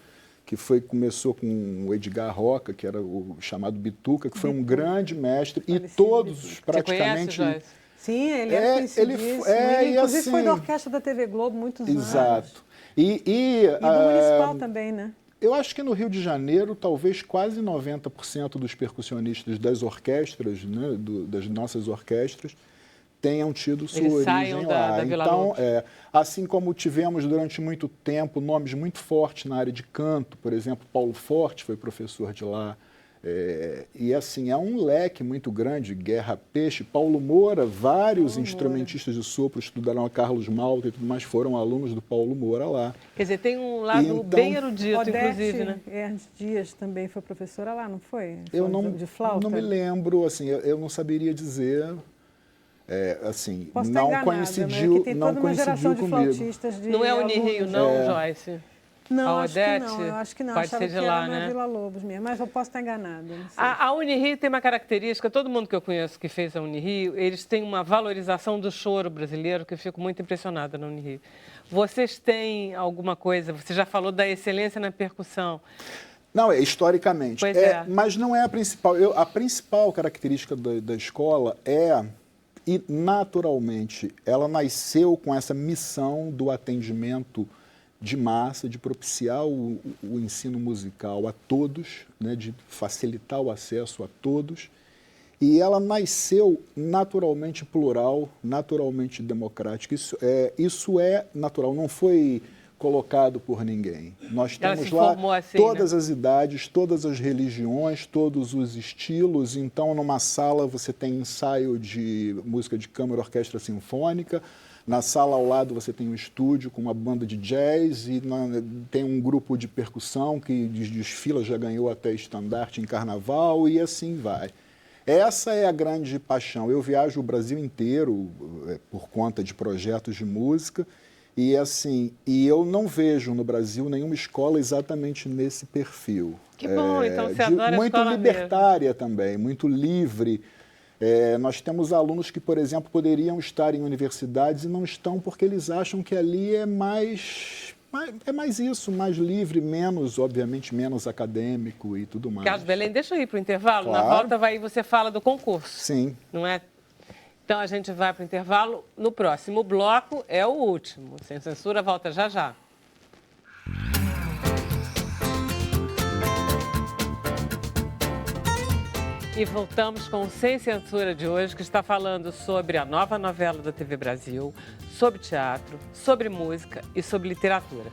que começou com o Edgar Roca, que era o chamado Bituca, que foi um grande mestre, e todos praticamente... Você conhece, Joyce? Sim, ele é conhecidíssimo. Ele, inclusive, assim, foi da orquestra da TV Globo muitos anos. Exato. E do Municipal também, né? Eu acho que no Rio de Janeiro, talvez quase 90% dos percussionistas das orquestras, né, das nossas orquestras, tenham tido sua origem lá. Da Vila Então, Lobos. assim como tivemos durante muito tempo nomes muito fortes na área de canto, por exemplo, Paulo Forte foi professor de lá, e assim, é um leque muito grande, Guerra Peixe, Paulo Moura, vários instrumentistas de sopro estudaram a Carlos Malta e tudo mais, foram alunos do Paulo Moura lá. Quer dizer, tem um lado bem erudito, Odete inclusive, né? Ernst Dias também foi professora lá, não foi? Eu de flauta? não me lembro, assim, eu não saberia dizer... assim, Posso estar não enganada, coincidiu, né? Que tem não toda uma geração coincidiu de comigo. flautistas de Não é Unirio, alunos. não, Joyce? Não, A acho que Odete não. Eu acho que não. pode Achava ser de que lá, era na né? Vila Lobos mesmo, mas eu posso estar enganada. Não sei. A Unirio tem uma característica, todo mundo que eu conheço que fez a Unirio, eles têm uma valorização do choro brasileiro, que eu fico muito impressionada na Unirio. Vocês têm alguma coisa, você já falou da excelência na percussão. Não, historicamente. Pois é. Mas não é a principal. A principal característica da escola e naturalmente, ela nasceu com essa missão do atendimento de massa, de propiciar o ensino musical a todos, né, de facilitar o acesso a todos. E ela nasceu naturalmente plural, naturalmente democrática. Isso é natural, não foi colocado por ninguém. Nós temos lá assim, todas né? as idades, todas as religiões, todos os estilos. Então, numa sala você tem ensaio de música de câmara, orquestra sinfônica. Na sala ao lado você tem um estúdio com uma banda de jazz e tem um grupo de percussão que desfila, já ganhou até estandarte em carnaval e assim vai. Essa é a grande paixão. Eu viajo o Brasil inteiro por conta de projetos de música e assim, eu não vejo no Brasil nenhuma escola exatamente nesse perfil. Que bom, então você adora a muito escola libertária mesmo. também, muito livre. Nós temos alunos que, por exemplo, poderiam estar em universidades e não estão porque eles acham que ali é mais isso, mais livre, menos, obviamente, menos acadêmico e tudo mais. Carlos Belém, deixa eu ir para o intervalo. Claro. Na volta você fala do concurso. Sim. Não é? Então a gente vai para o intervalo. No próximo bloco é o último. Sem Censura volta já já. E voltamos com o Sem Censura de hoje, que está falando sobre a nova novela da TV Brasil, sobre teatro, sobre música e sobre literatura.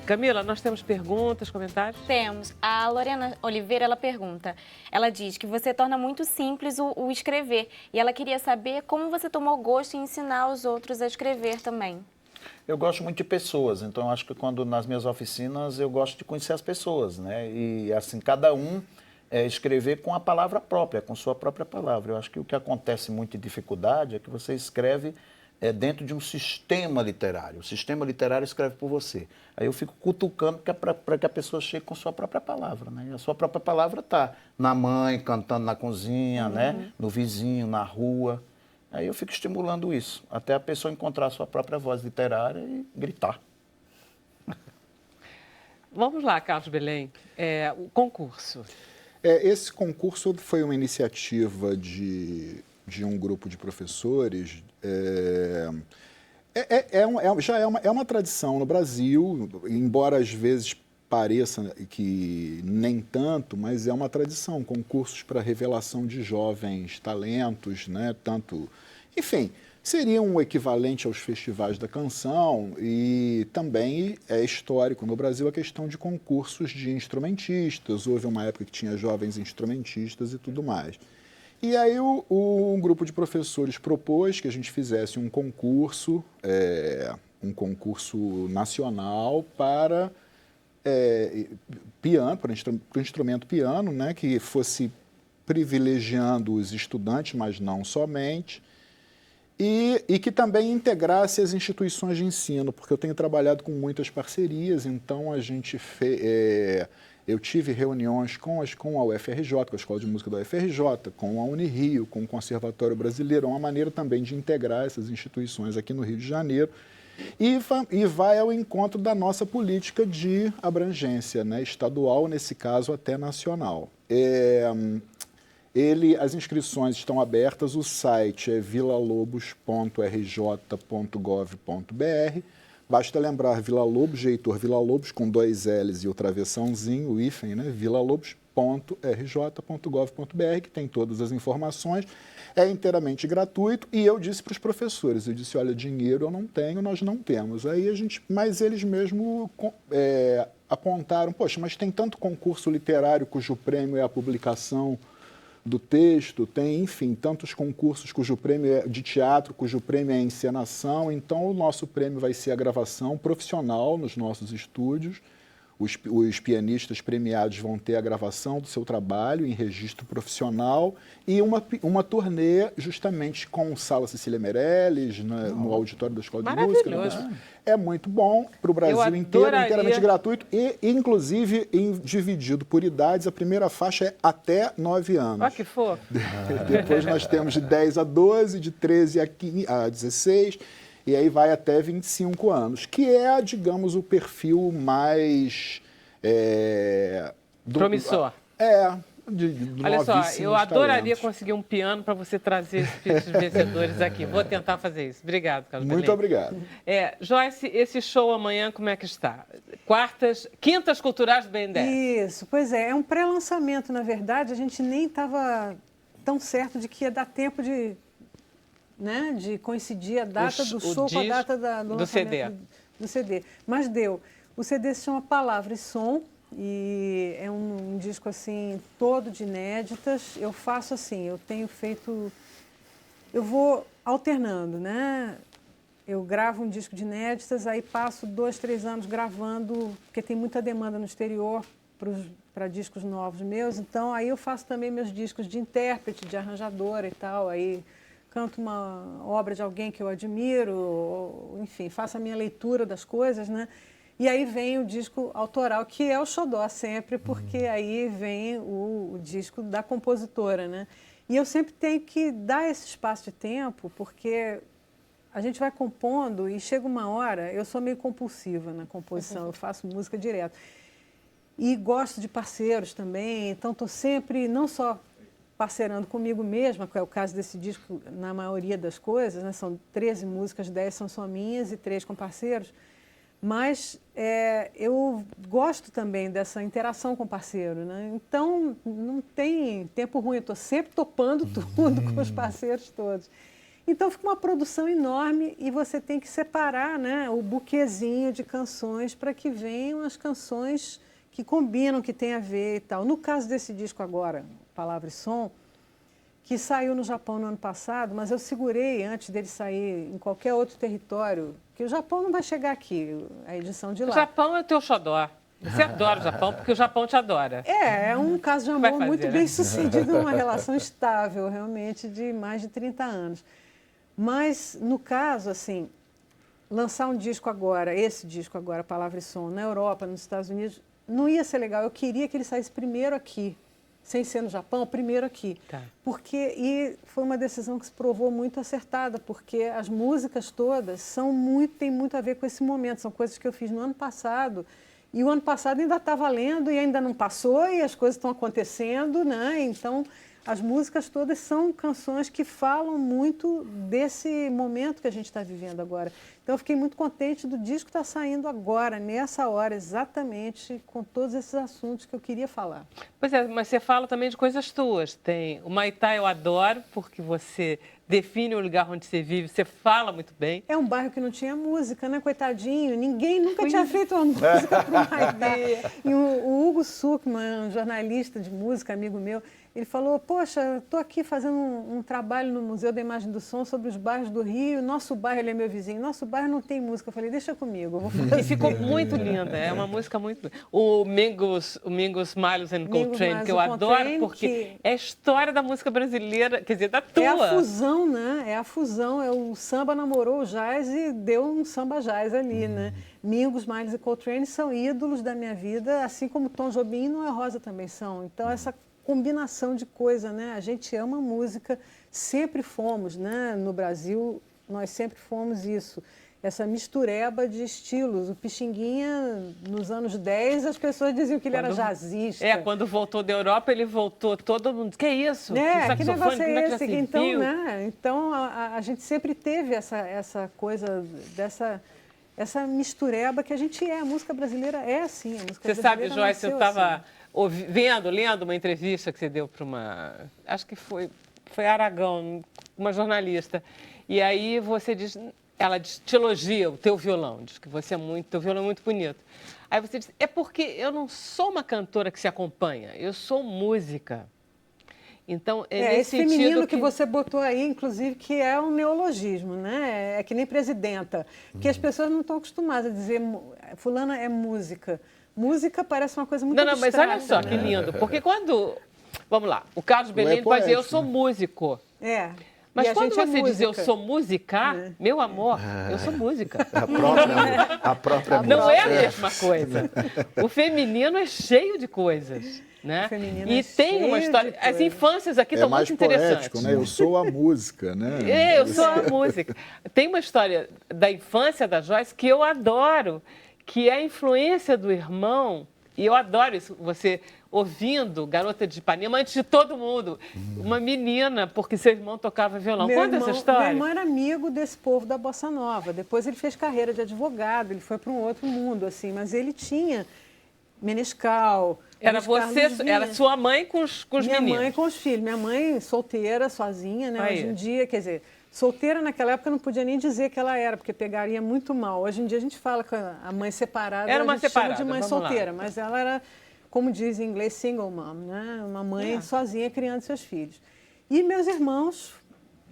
Camila, nós temos perguntas, comentários? Temos. A Lorena Oliveira, ela pergunta. Ela diz que você torna muito simples o escrever. E ela queria saber como você tomou gosto em ensinar os outros a escrever também. Eu gosto muito de pessoas, então eu acho que quando nas minhas oficinas eu gosto de conhecer as pessoas, né? E assim, cada um escrever com a palavra própria, com sua própria palavra. Eu acho que o que acontece muito em dificuldade é que você escreve dentro de um sistema literário. O sistema literário escreve por você. Aí eu fico cutucando para que a pessoa chegue com sua própria palavra, né? E a sua própria palavra está na mãe, cantando na cozinha, né? No vizinho, na rua. Aí eu fico estimulando isso, até a pessoa encontrar a sua própria voz literária e gritar. Vamos lá, Carlos Belém. O concurso. Esse concurso foi uma iniciativa de um grupo de professores. Já é uma tradição no Brasil, embora às vezes pareça que nem tanto, mas é uma tradição, concursos para revelação de jovens talentos, né? Enfim, seria um equivalente aos festivais da canção, e também é histórico no Brasil a questão de concursos de instrumentistas. Houve uma época que tinha jovens instrumentistas e tudo mais. E aí um grupo de professores propôs que a gente fizesse um concurso nacional para piano, para o instrumento piano, né, que fosse privilegiando os estudantes, mas não somente, e que também integrasse as instituições de ensino, porque eu tenho trabalhado com muitas parcerias, então a gente eu tive reuniões com a UFRJ, com a Escola de Música da UFRJ, com a Unirio, com o Conservatório Brasileiro, uma maneira também de integrar essas instituições aqui no Rio de Janeiro, e vai ao encontro da nossa política de abrangência, né, estadual, nesse caso até nacional. As inscrições estão abertas, o site é vilalobos.rj.gov.br. Basta lembrar Vila Lobos, de Heitor Vila Lobos, com 2 L's e o travessãozinho, o hífen, né? vilalobos.rj.gov.br, que tem todas as informações. É inteiramente gratuito, e eu disse para os professores, eu disse, olha, dinheiro eu não tenho, nós não temos. Mas eles mesmo apontaram, poxa, mas tem tanto concurso literário cujo prêmio é a publicação do texto, tem, enfim, tantos concursos cujo prêmio é de teatro, cujo prêmio é a encenação, então o nosso prêmio vai ser a gravação profissional nos nossos estúdios. Os pianistas premiados vão ter a gravação do seu trabalho em registro profissional e uma turnê justamente com Sala Cecília Meirelles, no auditório da Escola de Música. Né? É muito bom para o Brasil inteiro, inteiramente gratuito e, inclusive, dividido por idades. A primeira faixa é até 9 anos. Olha que fofo. Depois nós temos de 10 a 12, de 13 a 16... E aí vai até 25 anos, que é, digamos, o perfil mais... promissor. Olha só, eu adoraria conseguir um piano para você trazer esses vencedores aqui. Vou tentar fazer isso. Obrigado, Carlos. Muito obrigado. Joyce, esse show amanhã, como é que está? Quintas Culturais do BNDES. Isso, pois é um pré-lançamento, na verdade. A gente nem estava tão certo de que ia dar tempo de coincidir a data do show com a data do lançamento do CD. Mas deu. O CD se chama Palavra e Som e é um disco assim todo de inéditas. Eu faço assim, eu vou alternando, né? Eu gravo um disco de inéditas, aí passo 2, 3 anos gravando, porque tem muita demanda no exterior para discos novos meus. Então aí eu faço também meus discos de intérprete, de arranjadora e tal, aí canto uma obra de alguém que eu admiro, enfim, faço a minha leitura das coisas, né? E aí vem o disco autoral, que é o xodó sempre, porque aí vem o disco da compositora, né? E eu sempre tenho que dar esse espaço de tempo, porque a gente vai compondo e chega uma hora, eu sou meio compulsiva na composição, eu faço música direto. E gosto de parceiros também, então estou sempre, não só parceirando comigo mesma, que é o caso desse disco na maioria das coisas, né? São 13 músicas, 10 são só minhas e 3 com parceiros, mas eu gosto também dessa interação com o parceiro, né? Então não tem tempo ruim, eu estou sempre topando tudo com os parceiros todos. Então fica uma produção enorme e você tem que separar, né, o buquezinho de canções para que venham as canções que combinam, que tem a ver e tal. No caso desse disco agora, Palavra e Som, que saiu no Japão no ano passado, mas eu segurei antes dele sair em qualquer outro território, que o Japão não vai chegar aqui, a edição de lá. O Japão é o teu xodó. Você adora o Japão, porque o Japão te adora. É um caso de amor muito bem sucedido, uma relação estável, realmente, de mais de 30 anos. Mas, no caso, assim, lançar um disco agora, esse disco agora, Palavra e Som, na Europa, nos Estados Unidos, não ia ser legal. Eu queria que ele saísse primeiro aqui, sem ser no Japão, primeiro aqui. Tá. E foi uma decisão que se provou muito acertada, porque as músicas todas têm muito a ver com esse momento. São coisas que eu fiz no ano passado, e o ano passado ainda está valendo e ainda não passou, e as coisas estão acontecendo, né? Então, as músicas todas são canções que falam muito desse momento que a gente está vivendo agora. Então, eu fiquei muito contente do disco estar saindo agora, nessa hora, exatamente, com todos esses assuntos que eu queria falar. Pois é, mas você fala também de coisas tuas. Tem o Maitá, eu adoro, porque você define o lugar onde você vive, você fala muito bem. É um bairro que não tinha música, né, coitadinho? Ninguém nunca tinha feito uma música para o Maitá. E o Hugo Suckman, um jornalista de música, amigo meu, ele falou, poxa, estou aqui fazendo um trabalho no Museu da Imagem do Som sobre os bairros do Rio, nosso bairro, ele é meu vizinho, nosso bairro não tem música. Eu falei, deixa comigo, eu vou fazer. E ficou muito linda, é uma música muito... O Mingus Miles and Coltrane, que eu adoro, porque é a história da música brasileira, quer dizer, da tua. É a fusão, né? É a fusão, o samba namorou o jazz e deu um samba jazz ali, né? Mingus, Miles e Coltrane são ídolos da minha vida, assim como Tom Jobim e Noel Rosa também são. Então, essa combinação de coisa, né? A gente ama música, sempre fomos, né? No Brasil, nós sempre fomos isso. Essa mistureba de estilos. O Pixinguinha, nos anos 10, as pessoas diziam que ele era jazzista. Quando voltou da Europa, ele voltou, todo mundo, que é isso? Que negócio é esse? Então, né? Então, a gente sempre teve essa coisa essa mistureba que a gente é. A música brasileira é assim. A música você sabe, Joyce, eu estava... Assim. Lendo uma entrevista que você deu para uma... Acho que foi Aragão, uma jornalista. E aí ela te elogia o teu violão, diz que teu violão é muito bonito. Aí você diz, é porque eu não sou uma cantora que se acompanha, eu sou música. Então, esse feminino que você botou aí, inclusive, que é um neologismo, né? É que nem presidenta, que as pessoas não estão acostumadas a dizer fulana é música. Música parece uma coisa muito abstrata, mas olha só, né? Que lindo. Porque quando... Vamos lá, o Carlos Belém pode dizer, eu sou músico. Mas quando você diz eu sou música, meu amor, eu sou música. A própria música. Não é a mesma coisa. O feminino é cheio de coisas. Né? E tem uma história... As infâncias aqui estão muito interessantes. Poético, né? Eu sou a música, né? Eu sou a música. Tem uma história da infância da Joyce que eu adoro, que é a influência do irmão, e eu adoro isso, você ouvindo Garota de Ipanema antes de todo mundo, uma menina, porque seu irmão tocava violão. Conta essa história. Meu irmão era amigo desse povo da Bossa Nova, depois ele fez carreira de advogado, ele foi para um outro mundo, assim, mas ele tinha Menescal... Era sua mãe com os meninos? Minha mãe com os filhos. Minha mãe solteira, sozinha, né? Hoje em dia, quer dizer, solteira naquela época não podia nem dizer que ela era, porque pegaria muito mal. Hoje em dia a gente fala que a mãe separada, era uma a gente separada, chama de mãe solteira, mas ela era, como diz em inglês, single mom, né? Uma mãe sozinha criando seus filhos. E meus irmãos,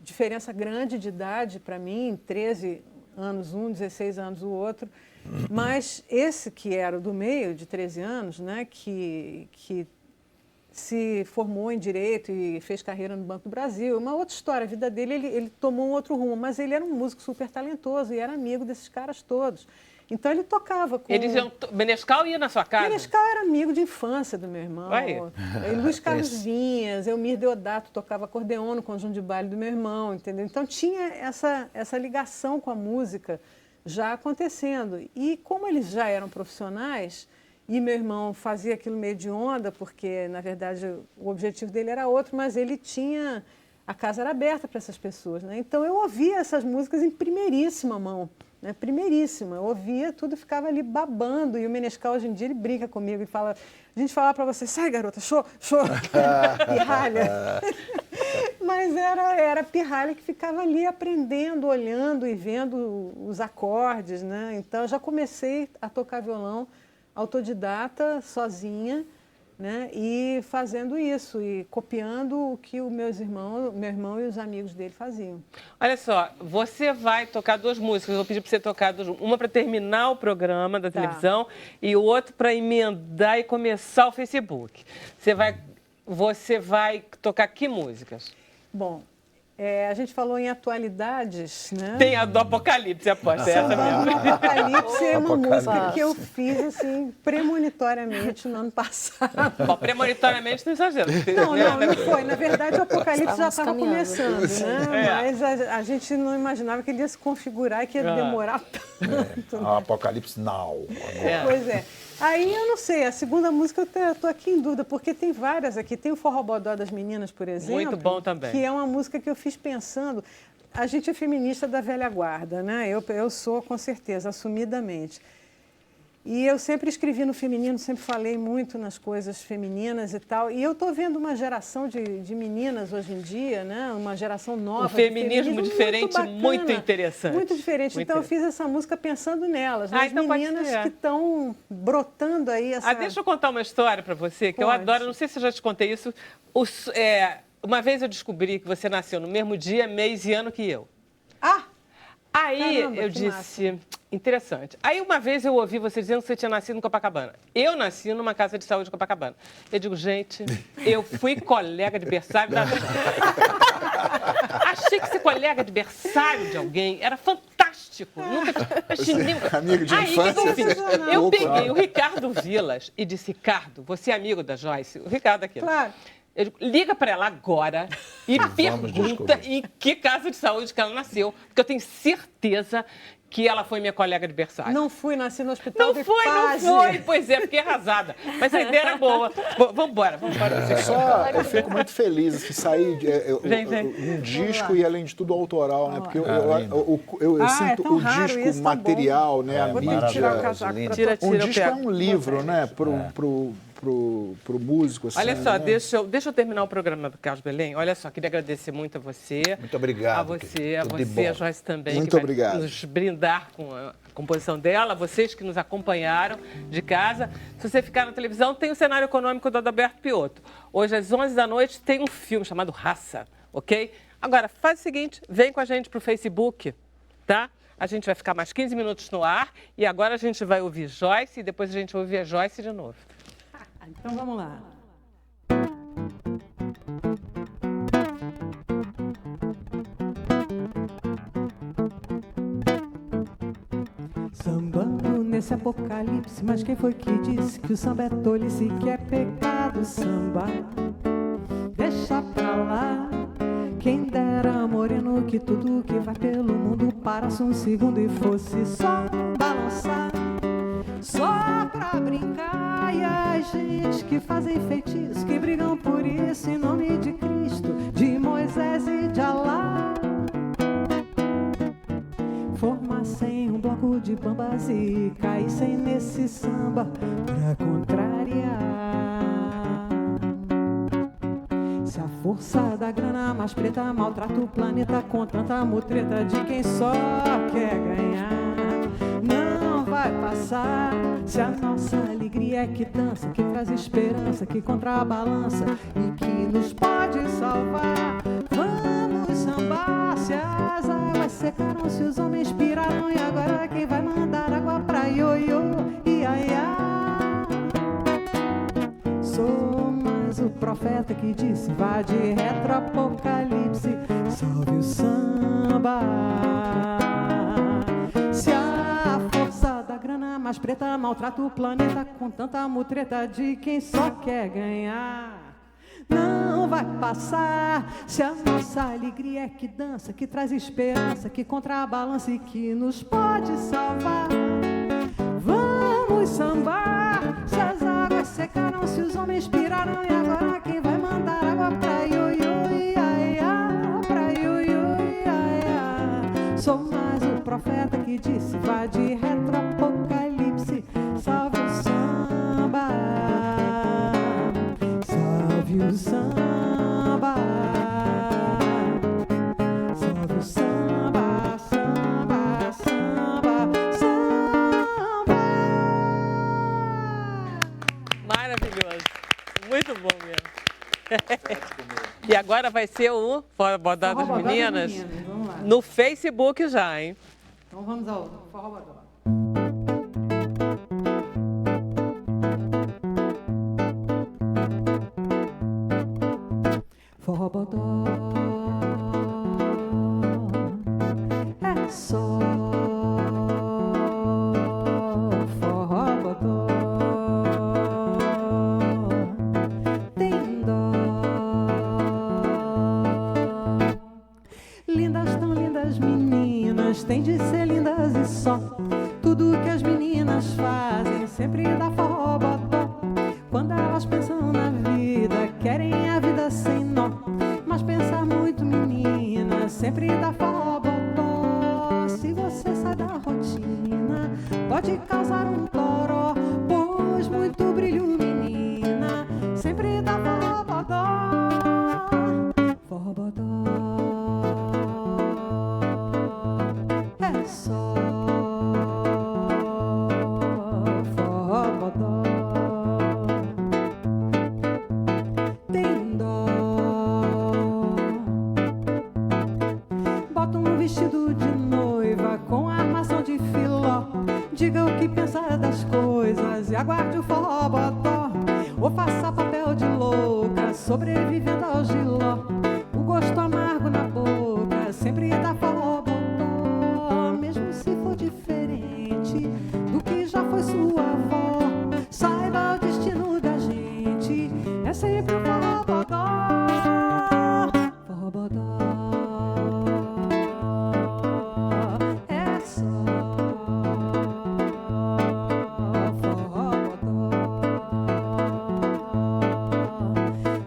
diferença grande de idade para mim, 13 anos um, 16 anos o outro. Mas esse que era o do meio, de 13 anos, né, que se formou em Direito e fez carreira no Banco do Brasil, uma outra história, a vida dele, ele tomou um outro rumo, mas ele era um músico super talentoso e era amigo desses caras todos. Então ele tocava com... Menescal ia na sua casa? Menescal era amigo de infância do meu irmão. Luiz Carlos Vinhas, Elmir Deodato tocava acordeon no conjunto de baile do meu irmão, entendeu? Então tinha essa ligação com a música já acontecendo. E como eles já eram profissionais, e meu irmão fazia aquilo meio de onda, porque, na verdade, o objetivo dele era outro, mas ele tinha... A casa era aberta para essas pessoas, né? Então, eu ouvia essas músicas em primeiríssima mão, né? Primeiríssima. Eu ouvia tudo, ficava ali babando. E o Menescal, hoje em dia, ele brinca comigo e fala... A gente fala para você, sai, garota, show, pirralha. Mas era pirralha que ficava ali aprendendo, olhando e vendo os acordes, né? Então, eu já comecei a tocar violão autodidata, sozinha, né? E fazendo isso, e copiando o que meu irmão e os amigos dele faziam. Olha só, você vai tocar duas músicas, eu vou pedir para você tocar duas, uma para terminar o programa da televisão e o outro para emendar e começar o Facebook. Você vai tocar que músicas? Bom, a gente falou em atualidades, né? Tem a do Apocalipse, aposto, essa mesmo. O Apocalipse é uma música que eu fiz, assim, premonitoriamente no ano passado. Bom, premonitoriamente não exagero. Não foi. Na verdade, o Apocalipse já estava começando, né? Mas a gente não imaginava que ele ia se configurar e que ia demorar tanto. O Apocalipse Now. Pois é. Aí, eu não sei, a segunda música eu estou aqui em dúvida, porque tem várias aqui. Tem o Forró Bodó das Meninas, por exemplo. Muito bom também. Que é uma música que eu fiz pensando... a gente é feminista da velha guarda, né? Eu sou, com certeza, assumidamente. E eu sempre escrevi no feminino, sempre falei muito nas coisas femininas e tal. E eu estou vendo uma geração de meninas hoje em dia, né? Uma geração nova. Um feminismo diferente, muito interessante. Muito diferente. Então eu fiz essa música pensando nelas, nas então meninas que estão brotando aí. Deixa eu contar uma história para você, que eu adoro. Não sei se eu já te contei isso. Uma vez eu descobri que você nasceu no mesmo dia, mês e ano que eu. Aí caramba, eu disse, interessante. Aí uma vez eu ouvi você dizendo que você tinha nascido em Copacabana. Eu nasci numa casa de saúde em Copacabana. Eu digo, gente, eu fui colega de berçário da vida. Achei que ser colega de berçário de alguém era fantástico. Nunca imaginei. Amigo de infância? Eu peguei o Ricardo Vilas e disse, Ricardo, você é amigo da Joyce? O Ricardo aqui. Claro. Eu digo, liga para ela agora e pergunta em que casa de saúde que ela nasceu, porque eu tenho certeza que ela foi minha colega de berçário. Não fui, nasci no hospital Não foi. Pois é, fiquei arrasada. Mas a ideia era boa. Vamos embora. Eu fico muito feliz que sair um disco e, além de tudo, autoral, né? Porque eu sinto o disco material, né? A mídia. Um disco é um livro, né? Pro músico, assim, olha só, né? deixa eu terminar o programa do Carlos Belém. Olha só, queria agradecer muito a você. Muito obrigado. A você, a Joyce também. Muito que vai obrigado. nos brindar com a composição dela. Vocês que nos acompanharam de casa. Se você ficar na televisão, tem o cenário econômico do Adalberto Piotto. Hoje, às 11 da noite, tem um filme chamado Raça, ok? Agora, faz o seguinte, vem com a gente pro Facebook, tá? A gente vai ficar mais 15 minutos no ar e agora a gente vai ouvir Joyce e depois a gente vai ouvir a Joyce de novo. Então vamos lá. Sambando nesse apocalipse, mas quem foi que disse que o samba é tolice, que é pecado samba? Deixa pra lá. Quem dera, moreno, que tudo que vai pelo mundo parasse um segundo e fosse só balançar. Só pra brincar. E a gente que fazem feitiço, que brigam por isso em nome de Cristo, de Moisés e de Alá. Formassem um bloco de bambas e caíssem nesse samba pra contrariar. Se a força da grana mais preta maltrata o planeta com tanta mutreta de quem só quer ganhar, não vai passar. Se a nossa alegria é que dança, que traz esperança, que contrabalança e que nos pode salvar, vamos sambar. Se as águas secaram, se os homens piraram, e agora quem vai mandar água pra ioiô e iaiá? Sou mais o profeta que disse, vá de retroapocalipse, salve o samba. Se a força da grana mais preta maltrata o planeta com tanta mutreta de quem só quer ganhar, não vai passar. Se a nossa alegria é que dança, que traz esperança, que contrabalança e que nos pode salvar, vamos sambar. Se as águas secaram, se os homens piraram, e agora quem vai mandar água pra ioiô e iaiá, pra ioiô e iaiá? Sou mais o profeta que disse, vá de retroapocalipse, salve o samba, salve o samba, salve o samba, samba, samba, samba. Maravilhoso, muito bom mesmo. E agora vai ser o Forró Bodó das Meninas no Facebook já, hein? Então vamos ao Forró Bodó. Forró Bodó é só Forró Bodó, tem dó. Lindas, tão lindas meninas, tem de ser lindas e só. aguarde o forró bodó, ou faça papel de louca, sobrevivendo ao giló. O gosto amargo na boca sempre dá forró bodó, mesmo se for diferente do que já foi sua avó. Saiba o destino da gente, é sempre o forró bodó. Forró bodó é só forró bodó.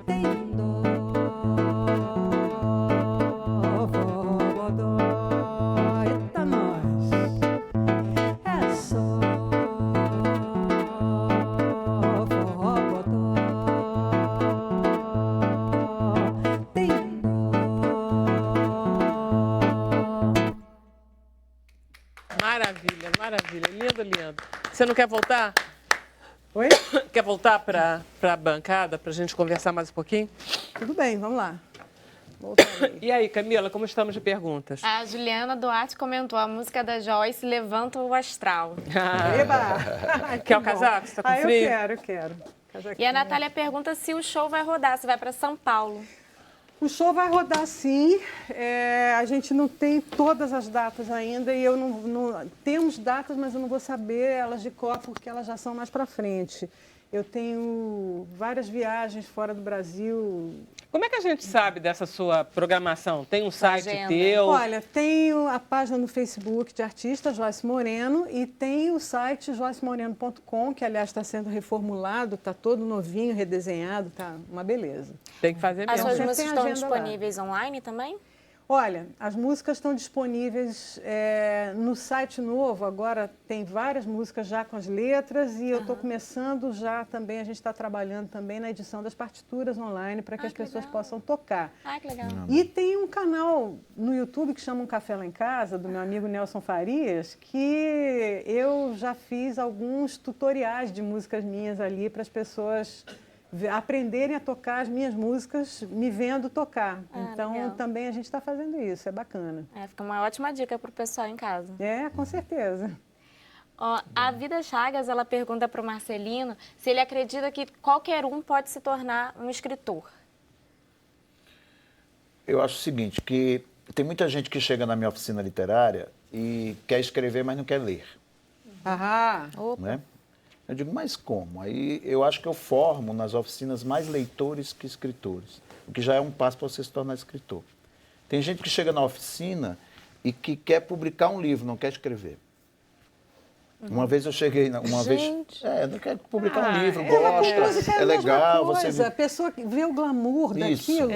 Tem dó, forró bodó. Eita nós, é só forró bodó. Tem Maravilha, maravilha. Lindo, lindo. Você não quer voltar? Oi? Quer voltar para a bancada para a gente conversar mais um pouquinho? Tudo bem, vamos lá. Voltarei. E aí, Camila, como estamos de perguntas? A Juliana Duarte comentou a música da Joyce, Levanta o Astral. Eba! Quer o bom. casaco? Você tá com Eu frio? quero. E Casaquinho. a Natália pergunta se o show vai rodar, se vai para São Paulo. O show vai rodar sim, a gente não tem todas as datas ainda e eu não temos datas, mas eu não vou saber elas de cor porque elas já são mais para frente. Eu tenho várias viagens fora do Brasil. Como é que a gente sabe dessa sua programação? Tem um site agenda. teu? Olha, tenho a página no Facebook de artista Joyce Moreno e tem o site joycemoreno.com, que aliás está sendo reformulado, está todo novinho, redesenhado, está uma beleza. Tem que fazer As mesmo. suas Sempre músicas tem estão agenda lá. disponíveis online também? Olha, as músicas estão disponíveis no site novo, agora tem várias músicas já com as letras e eu estou começando já também, a gente está trabalhando também na edição das partituras online para que as pessoas possam tocar. Ah, que legal. E tem um canal no YouTube que chama Um Café Lá em Casa, do meu amigo Nelson Farias, que eu já fiz alguns tutoriais de músicas minhas ali para as pessoas aprenderem a tocar as minhas músicas me vendo tocar. Então, legal. também a gente está fazendo isso, é bacana. Fica uma ótima dica para o pessoal em casa. Com certeza. Ó, a Vida Chagas, ela pergunta para o Marcelino se ele acredita que qualquer um pode se tornar um escritor. Eu acho o seguinte, que tem muita gente que chega na minha oficina literária e quer escrever, mas não quer ler, Ah, né? Eu digo, mas como? Aí eu acho que eu formo nas oficinas mais leitores que escritores, o que já é um passo para você se tornar escritor. Tem gente que chega na oficina e que quer publicar um livro, não quer escrever. Uma vez eu cheguei, não quer publicar um livro, gosta, é legal, você A pessoa vê o glamour Isso, daquilo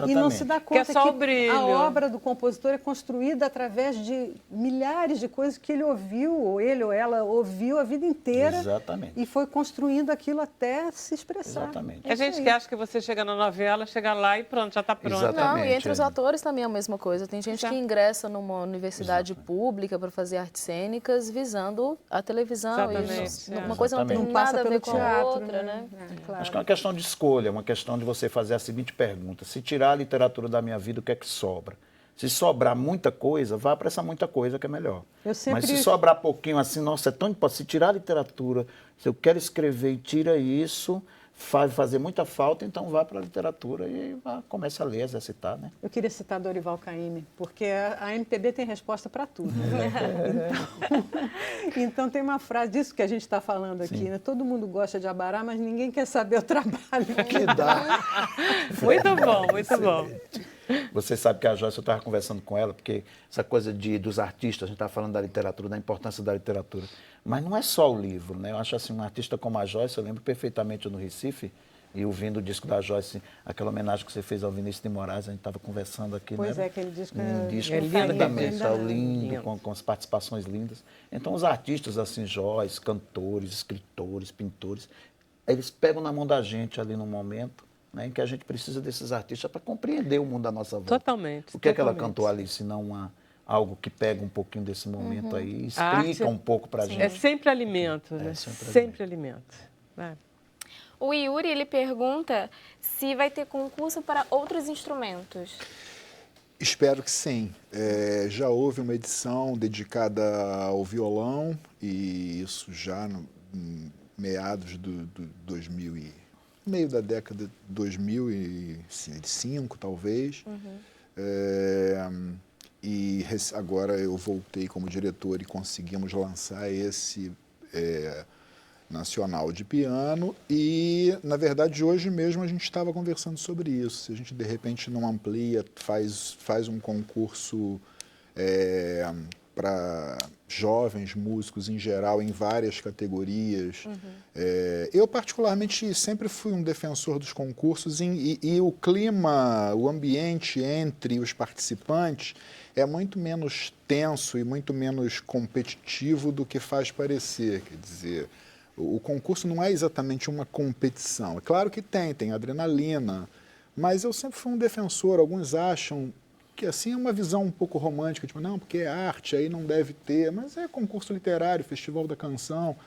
e não se dá conta Que é só o brilho. a obra do compositor é construída através de milhares de coisas que ele ouviu, ou ele ou ela ouviu a vida inteira. Exatamente. E foi construindo aquilo até se expressar. Exatamente. A gente que acha que você chega na novela, chega lá e pronto, já está pronto. Exatamente. Não, e entre os é. atores também é a mesma coisa. Tem gente que ingressa numa universidade pública para fazer artes cênicas visando a televisão. Exatamente, E uma coisa não tem Exatamente. Não passa nada a ver pelo com a teatro, outra, né? Claro. Acho que é uma questão de escolha, uma questão de você fazer a seguinte pergunta: se tirar a literatura da minha vida, o que é que sobra? Se sobrar muita coisa, vá para essa muita coisa que é melhor. Eu sempre- Mas se sobrar pouquinho assim, nossa, é tão importante. Se tirar a literatura, se eu quero escrever e tira isso, vai fazer muita falta, então vá para a literatura e comece a ler, exercitar, né? Eu queria citar Dorival Caymmi, porque a MPB tem resposta para tudo. Então tem uma frase disso que a gente está falando aqui, né? Todo mundo gosta de abará, mas ninguém quer saber o trabalho que dá. Muito bom, muito bom. Você sabe que a Joyce, eu estava conversando com ela, porque essa coisa dos artistas, a gente estava falando da literatura, da importância da literatura. Mas não é só o livro, né? Eu acho assim, um artista como a Joyce, eu lembro perfeitamente no Recife, e ouvindo o disco da Joyce, aquela homenagem que você fez ao Vinícius de Moraes, a gente estava conversando aqui, Pois né? é, aquele disco Um disco é lindo, perfeitamente, lindo. tá lindo, com as participações lindas. Então, os artistas, assim, Joyce, cantores, escritores, pintores, eles pegam na mão da gente ali no momento, né, em que a gente precisa desses artistas para compreender o mundo à nossa volta. Totalmente. O que é que ela totalmente. cantou ali, se não algo que pega um pouquinho desse momento aí, A explica arte um pouco para a gente. É sempre alimento, né? sempre alimento. É. O Yuri, ele pergunta se vai ter concurso para outros instrumentos. Espero que sim. Já houve uma edição dedicada ao violão, e isso já meados do 2000 meio da década de 2005, talvez. E agora eu voltei como diretor e conseguimos lançar esse nacional de piano. E, na verdade, hoje mesmo a gente estava conversando sobre isso. Se a gente, de repente, não amplia, faz um concurso para jovens músicos em geral, em várias categorias. Eu, particularmente, sempre fui um defensor dos concursos e o clima, o ambiente entre os participantes é muito menos tenso e muito menos competitivo do que faz parecer. Quer dizer, o concurso não é exatamente uma competição. É claro que tem adrenalina, mas eu sempre fui um defensor. Alguns acham que assim é uma visão um pouco romântica, tipo, não, porque é arte, aí não deve ter, mas é concurso literário, festival da canção.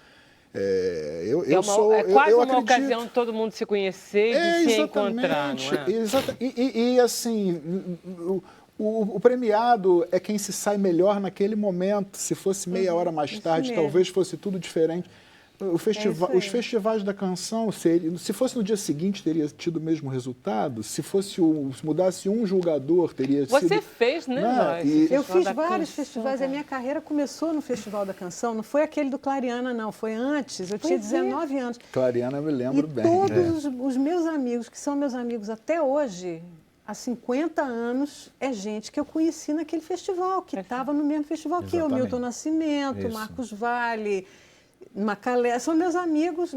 É quase uma ocasião de todo mundo se conhecer e de se encontrar, não é? E assim, o premiado é quem se sai melhor naquele momento. Se fosse meia hora mais tarde, talvez fosse tudo diferente. Os festivais da canção, se fosse no dia seguinte, teria tido o mesmo resultado. Se mudasse um julgador, teria sido... Você fez, né, Eu fiz vários festivais. A minha carreira começou no Festival da Canção. Não foi aquele do Clariana, não. Foi antes. Eu tinha 19 anos. Clariana, eu me lembro bem. Todos os meus amigos, que são meus amigos até hoje, há 50 anos, é gente que eu conheci naquele festival, que estava no mesmo festival que eu. Milton Nascimento, Marcos Valle... Macalé, são meus amigos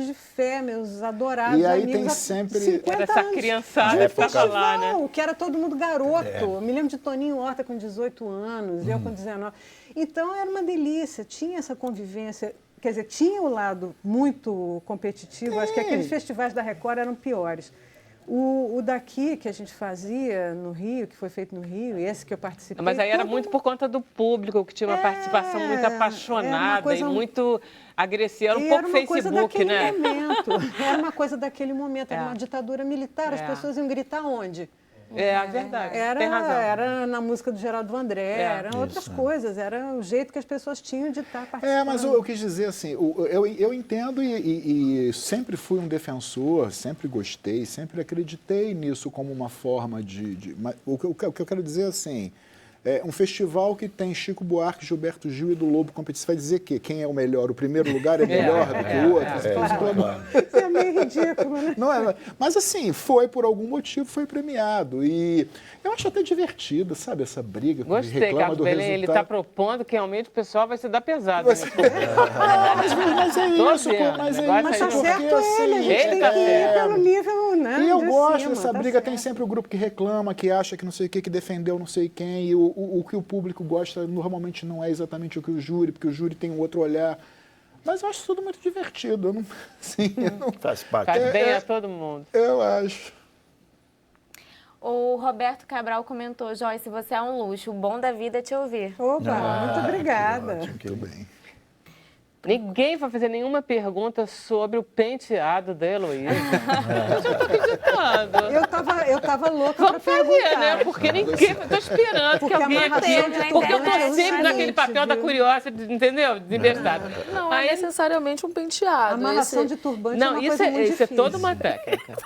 de fé, meus adorados e aí amigos. Tem sempre essa criançada que estava lá, né? Que era todo mundo garoto. Eu me lembro de Toninho Horta com 18 anos, eu com 19. Então era uma delícia, tinha essa convivência. Quer dizer, tinha o lado muito competitivo. Acho que aqueles festivais da Record eram piores. O daqui, que a gente fazia no Rio, que foi feito no Rio, e esse que eu participei... Mas aí era muito por conta do público, que tinha uma participação muito apaixonada e muito agressiva. Era um pouco Facebook, né? Era uma coisa daquele momento, era uma ditadura militar. As pessoas iam gritar onde? É verdade, tem razão. Era na música do Geraldo Vandré, eram outras coisas, era o jeito que as pessoas tinham de estar participando. Mas eu quis dizer assim, eu entendo e sempre fui um defensor, sempre gostei, sempre acreditei nisso como uma forma o que eu quero dizer assim, um festival que tem Chico Buarque, Gilberto Gil e do Lobo competição, vai dizer que quem é o melhor? O primeiro lugar é melhor do que o outro? Isso é meio ridículo, né? Não é, mas assim, por algum motivo, foi premiado. E eu acho até divertido, sabe, essa briga que reclama do resultado. Ele está propondo que realmente o pessoal vai se dar pesado. Mas é isso, mas tá certo ele, a gente tem que ir pelo nível, né? E eu gosto dessa briga, tem sempre o grupo que reclama, que acha que não sei o que defendeu não sei quem, e o que o público gosta normalmente não é exatamente o que o júri, porque o júri tem um outro olhar. Mas eu acho tudo muito divertido. Faz parte. Faz bem a todo mundo. Eu acho. O Roberto Cabral comentou, Joyce, você é um luxo, o bom da vida é te ouvir. Opa, muito obrigada. Tudo bem. Ninguém vai fazer nenhuma pergunta sobre o penteado da Heloísa. Eu já estou acreditando. Eu tava louca para perguntar. Né? Porque ninguém... Estou esperando que alguém aqui... Porque eu estou sempre naquele papel da curiosa, entendeu? Desinvestada. Não é necessariamente um penteado. A amarração de turbante é uma coisa muito difícil. Isso é toda uma técnica.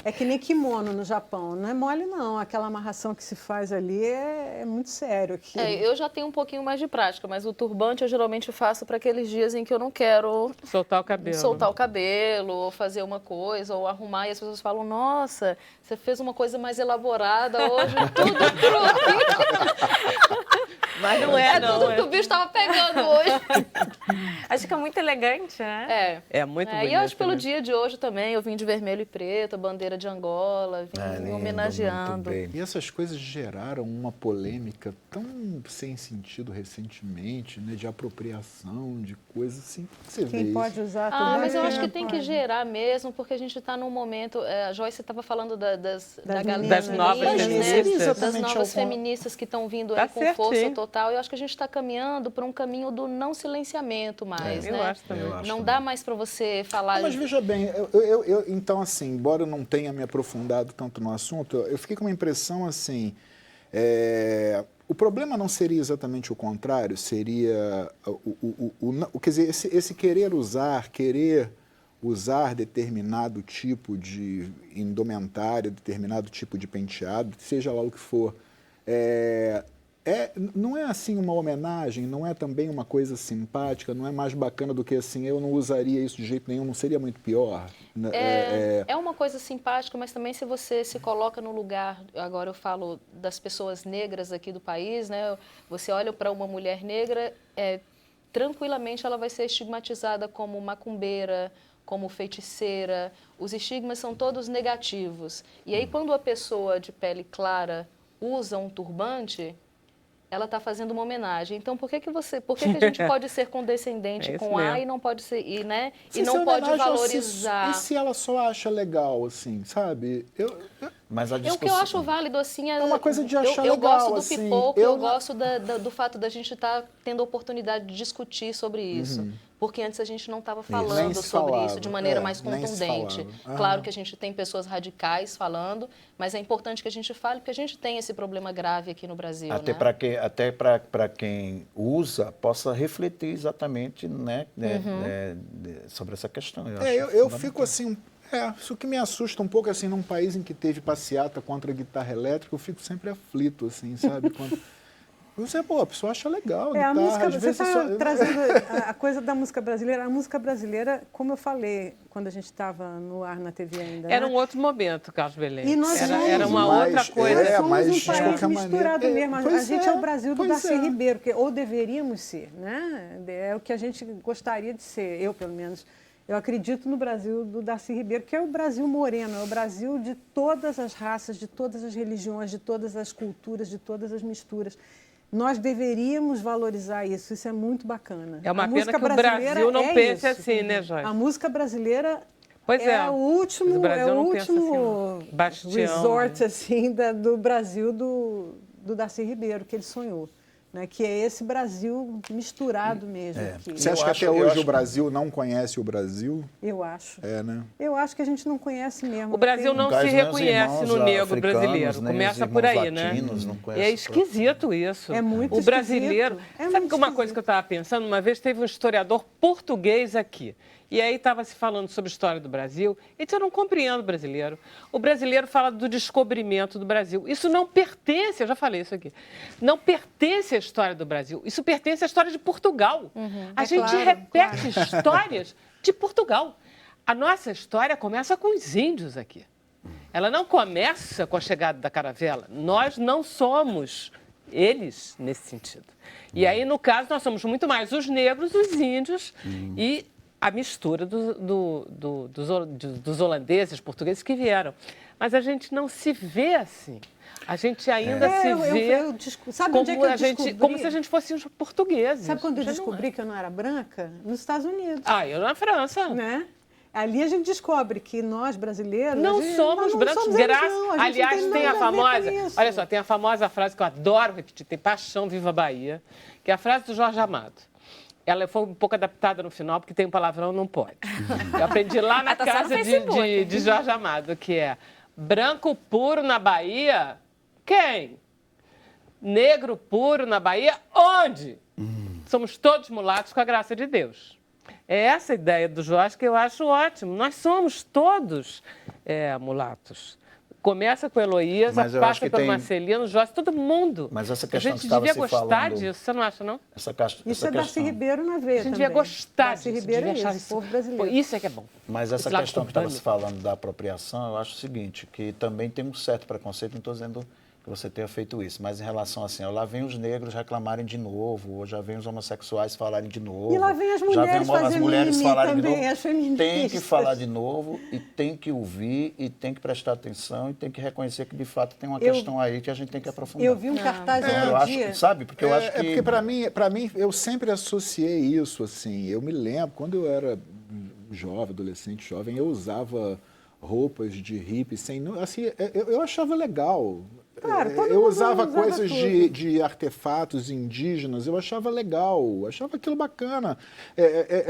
É que nem kimono no Japão. Não é mole, não. Aquela amarração que se faz ali é muito sério. Eu já tenho um pouquinho mais de prática, mas o turbante eu geralmente faço para aqueles dias em que eu não quero... Soltar o cabelo. Soltar o cabelo, ou fazer uma coisa, ou arrumar. E as pessoas falam, nossa, você fez uma coisa mais elaborada hoje, tudo pro... Mas não é, não. Tudo que o bicho estava pegando hoje. Acho que é muito elegante, né? É muito bonito. E eu acho que pelo dia de hoje também, eu vim de vermelho e preto, a bandeira de Angola, vim me homenageando. E essas coisas geraram uma polêmica tão sem sentido recentemente, né, de apropriação de coisas assim. Você vê Quem pode usar tudo. Mas eu acho que tem que gerar mesmo, porque a gente está num momento... A Joyce estava falando das novas feministas. Das novas feministas que estão vindo aí com força total. Eu acho que a gente está caminhando para um caminho do não silenciamento mais, né? Eu acho também. Não dá mais para você falar... Mas veja bem, então assim, embora eu não tenha me aprofundado tanto no assunto, eu fiquei com uma impressão assim, O problema não seria exatamente o contrário, seria quer dizer, esse querer usar determinado tipo de indumentária, determinado tipo de penteado, seja lá o que for, não é assim uma homenagem, não é também uma coisa simpática, não é mais bacana do que assim, eu não usaria isso de jeito nenhum, não seria muito pior? É uma coisa simpática, mas também se você se coloca no lugar, agora eu falo das pessoas negras aqui do país, né? Você olha para uma mulher negra, tranquilamente ela vai ser estigmatizada como macumbeira, como feiticeira, os estigmas são todos negativos. E aí quando a pessoa de pele clara usa um turbante, ela está fazendo uma homenagem. Então, por que a gente pode ser condescendente com A e não pode ser, e não pode valorizar? E se ela só acha legal, assim, sabe? Mas a discussão... O que eu acho válido, assim, é uma coisa de achar eu legal, gosto do assim, pipoco, eu gosto do fato da gente estar tendo a oportunidade de discutir sobre isso. Porque antes a gente não estava falando sobre isso de maneira mais contundente. Claro que a gente tem pessoas radicais falando, mas é importante que a gente fale, porque a gente tem esse problema grave aqui no Brasil. Até para quem usa, possa refletir exatamente, né, sobre essa questão. Eu fico assim... isso que me assusta um pouco, assim, num país em que teve passeata contra a guitarra elétrica, eu fico sempre aflito, assim, sabe? Quando... a pessoa acha legal a guitarra. A música, às você vezes está trazendo a coisa da música brasileira. A música brasileira, como eu falei, quando a gente estava no ar na TV ainda... Era um outro momento, Carlos Belém. E nós era uma outra coisa. Nós somos um país misturado mesmo. A gente é o Brasil do Darcy Ribeiro, ou deveríamos ser, né? É o que a gente gostaria de ser, eu pelo menos. Eu acredito no Brasil do Darcy Ribeiro, que é o Brasil moreno, é o Brasil de todas as raças, de todas as religiões, de todas as culturas, de todas as misturas. Nós deveríamos valorizar isso, isso é muito bacana. É uma pena que o Brasil não pense isso. assim, né, Joyce? A música brasileira o o último bastião, resort assim, do Brasil do Darcy Ribeiro, que ele sonhou. Né, que é esse Brasil misturado mesmo. Você acha que até hoje o Brasil não conhece o Brasil? Eu acho. Né? Eu acho que a gente não conhece mesmo. O Brasil não se reconhece no negro brasileiro. Começa por aí, né? É esquisito isso. É muito O brasileiro... esquisito. Sabe que uma coisa que eu estava pensando? Uma vez teve um historiador português aqui. E aí estava se falando sobre a história do Brasil. E disse, eu não compreendo o brasileiro. O brasileiro fala do descobrimento do Brasil. Isso não pertence, eu já falei isso aqui, não pertence à história do Brasil. Isso pertence à história de Portugal. A gente repete histórias de Portugal. A nossa história começa com os índios aqui. Ela não começa com a chegada da caravela. Nós não somos eles nesse sentido. E aí, no caso, nós somos muito mais os negros, os índios e a mistura dos holandeses, portugueses que vieram. Mas a gente não se vê assim. A gente ainda se vê como se a gente fosse os portugueses. Sabe quando eu descobri que eu não era branca? Nos Estados Unidos. Eu na França. Né? Ali a gente descobre que nós, brasileiros... Não somos brancos, aliás, tem a famosa... Olha só, tem a famosa frase que eu adoro repetir, tem paixão, viva a Bahia, que é a frase do Jorge Amado. Ela foi um pouco adaptada no final, porque tem um palavrão, não pode. Eu aprendi lá na casa de Jorge Amado, que é branco puro na Bahia, quem? Negro puro na Bahia, onde? Somos todos mulatos com a graça de Deus. É essa a ideia do Jorge que eu acho ótimo. Nós somos todos mulatos. Começa com a Heloísa, passa pelo Marcelino, Jorge, todo mundo. Mas essa questão a gente devia gostar disso, você não acha, não? Isso é Darcy Ribeiro na veia. A gente devia gostar disso. Darcy Ribeiro é esse, povo brasileiro. Isso é que é bom. Mas essa questão que estava se falando da apropriação, eu acho o seguinte, que também tem um certo preconceito, não estou dizendo que você tenha feito isso, mas em relação assim, lá vem os negros reclamarem de novo, ou já vem os homossexuais falarem de novo. E lá vem as mulheres falarem de novo. As feministas. Tem que falar de novo, e tem que ouvir, e tem que prestar atenção, e tem que reconhecer que de fato tem uma questão aí que a gente tem que aprofundar. Eu vi um cartaz outro dia. Sabe? Porque eu acho que... porque para mim, eu sempre associei isso, assim, eu me lembro, quando eu era adolescente jovem, eu usava roupas de hippie, assim, eu achava legal. Claro, eu usava coisas de artefatos indígenas, eu achava legal, achava aquilo bacana.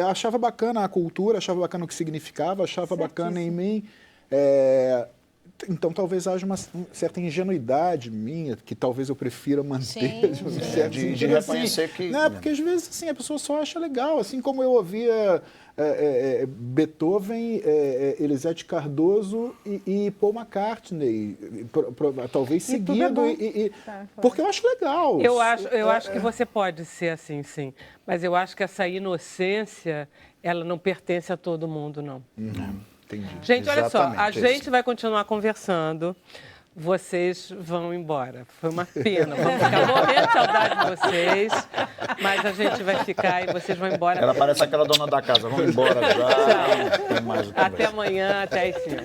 Achava bacana a cultura, achava bacana o que significava, achava bacana em mim. Então, talvez haja uma certa ingenuidade minha, que talvez eu prefira manter. De reconhecer que... Não, porque às vezes assim, a pessoa só acha legal. Assim como eu ouvia Beethoven, Elisete Cardoso e Paul McCartney, talvez seguido. Porque eu acho legal. Eu acho que você pode ser assim, sim. Mas eu acho que essa inocência, ela não pertence a todo mundo, não. Entendi. Gente, olha só, a gente vai continuar conversando, vocês vão embora. Foi uma pena, vamos ficar morrendo de saudade de vocês, mas a gente vai ficar e vocês vão embora. Ela parece aquela dona da casa, vamos embora já. Tem mais o que Até amanhã, até às 5.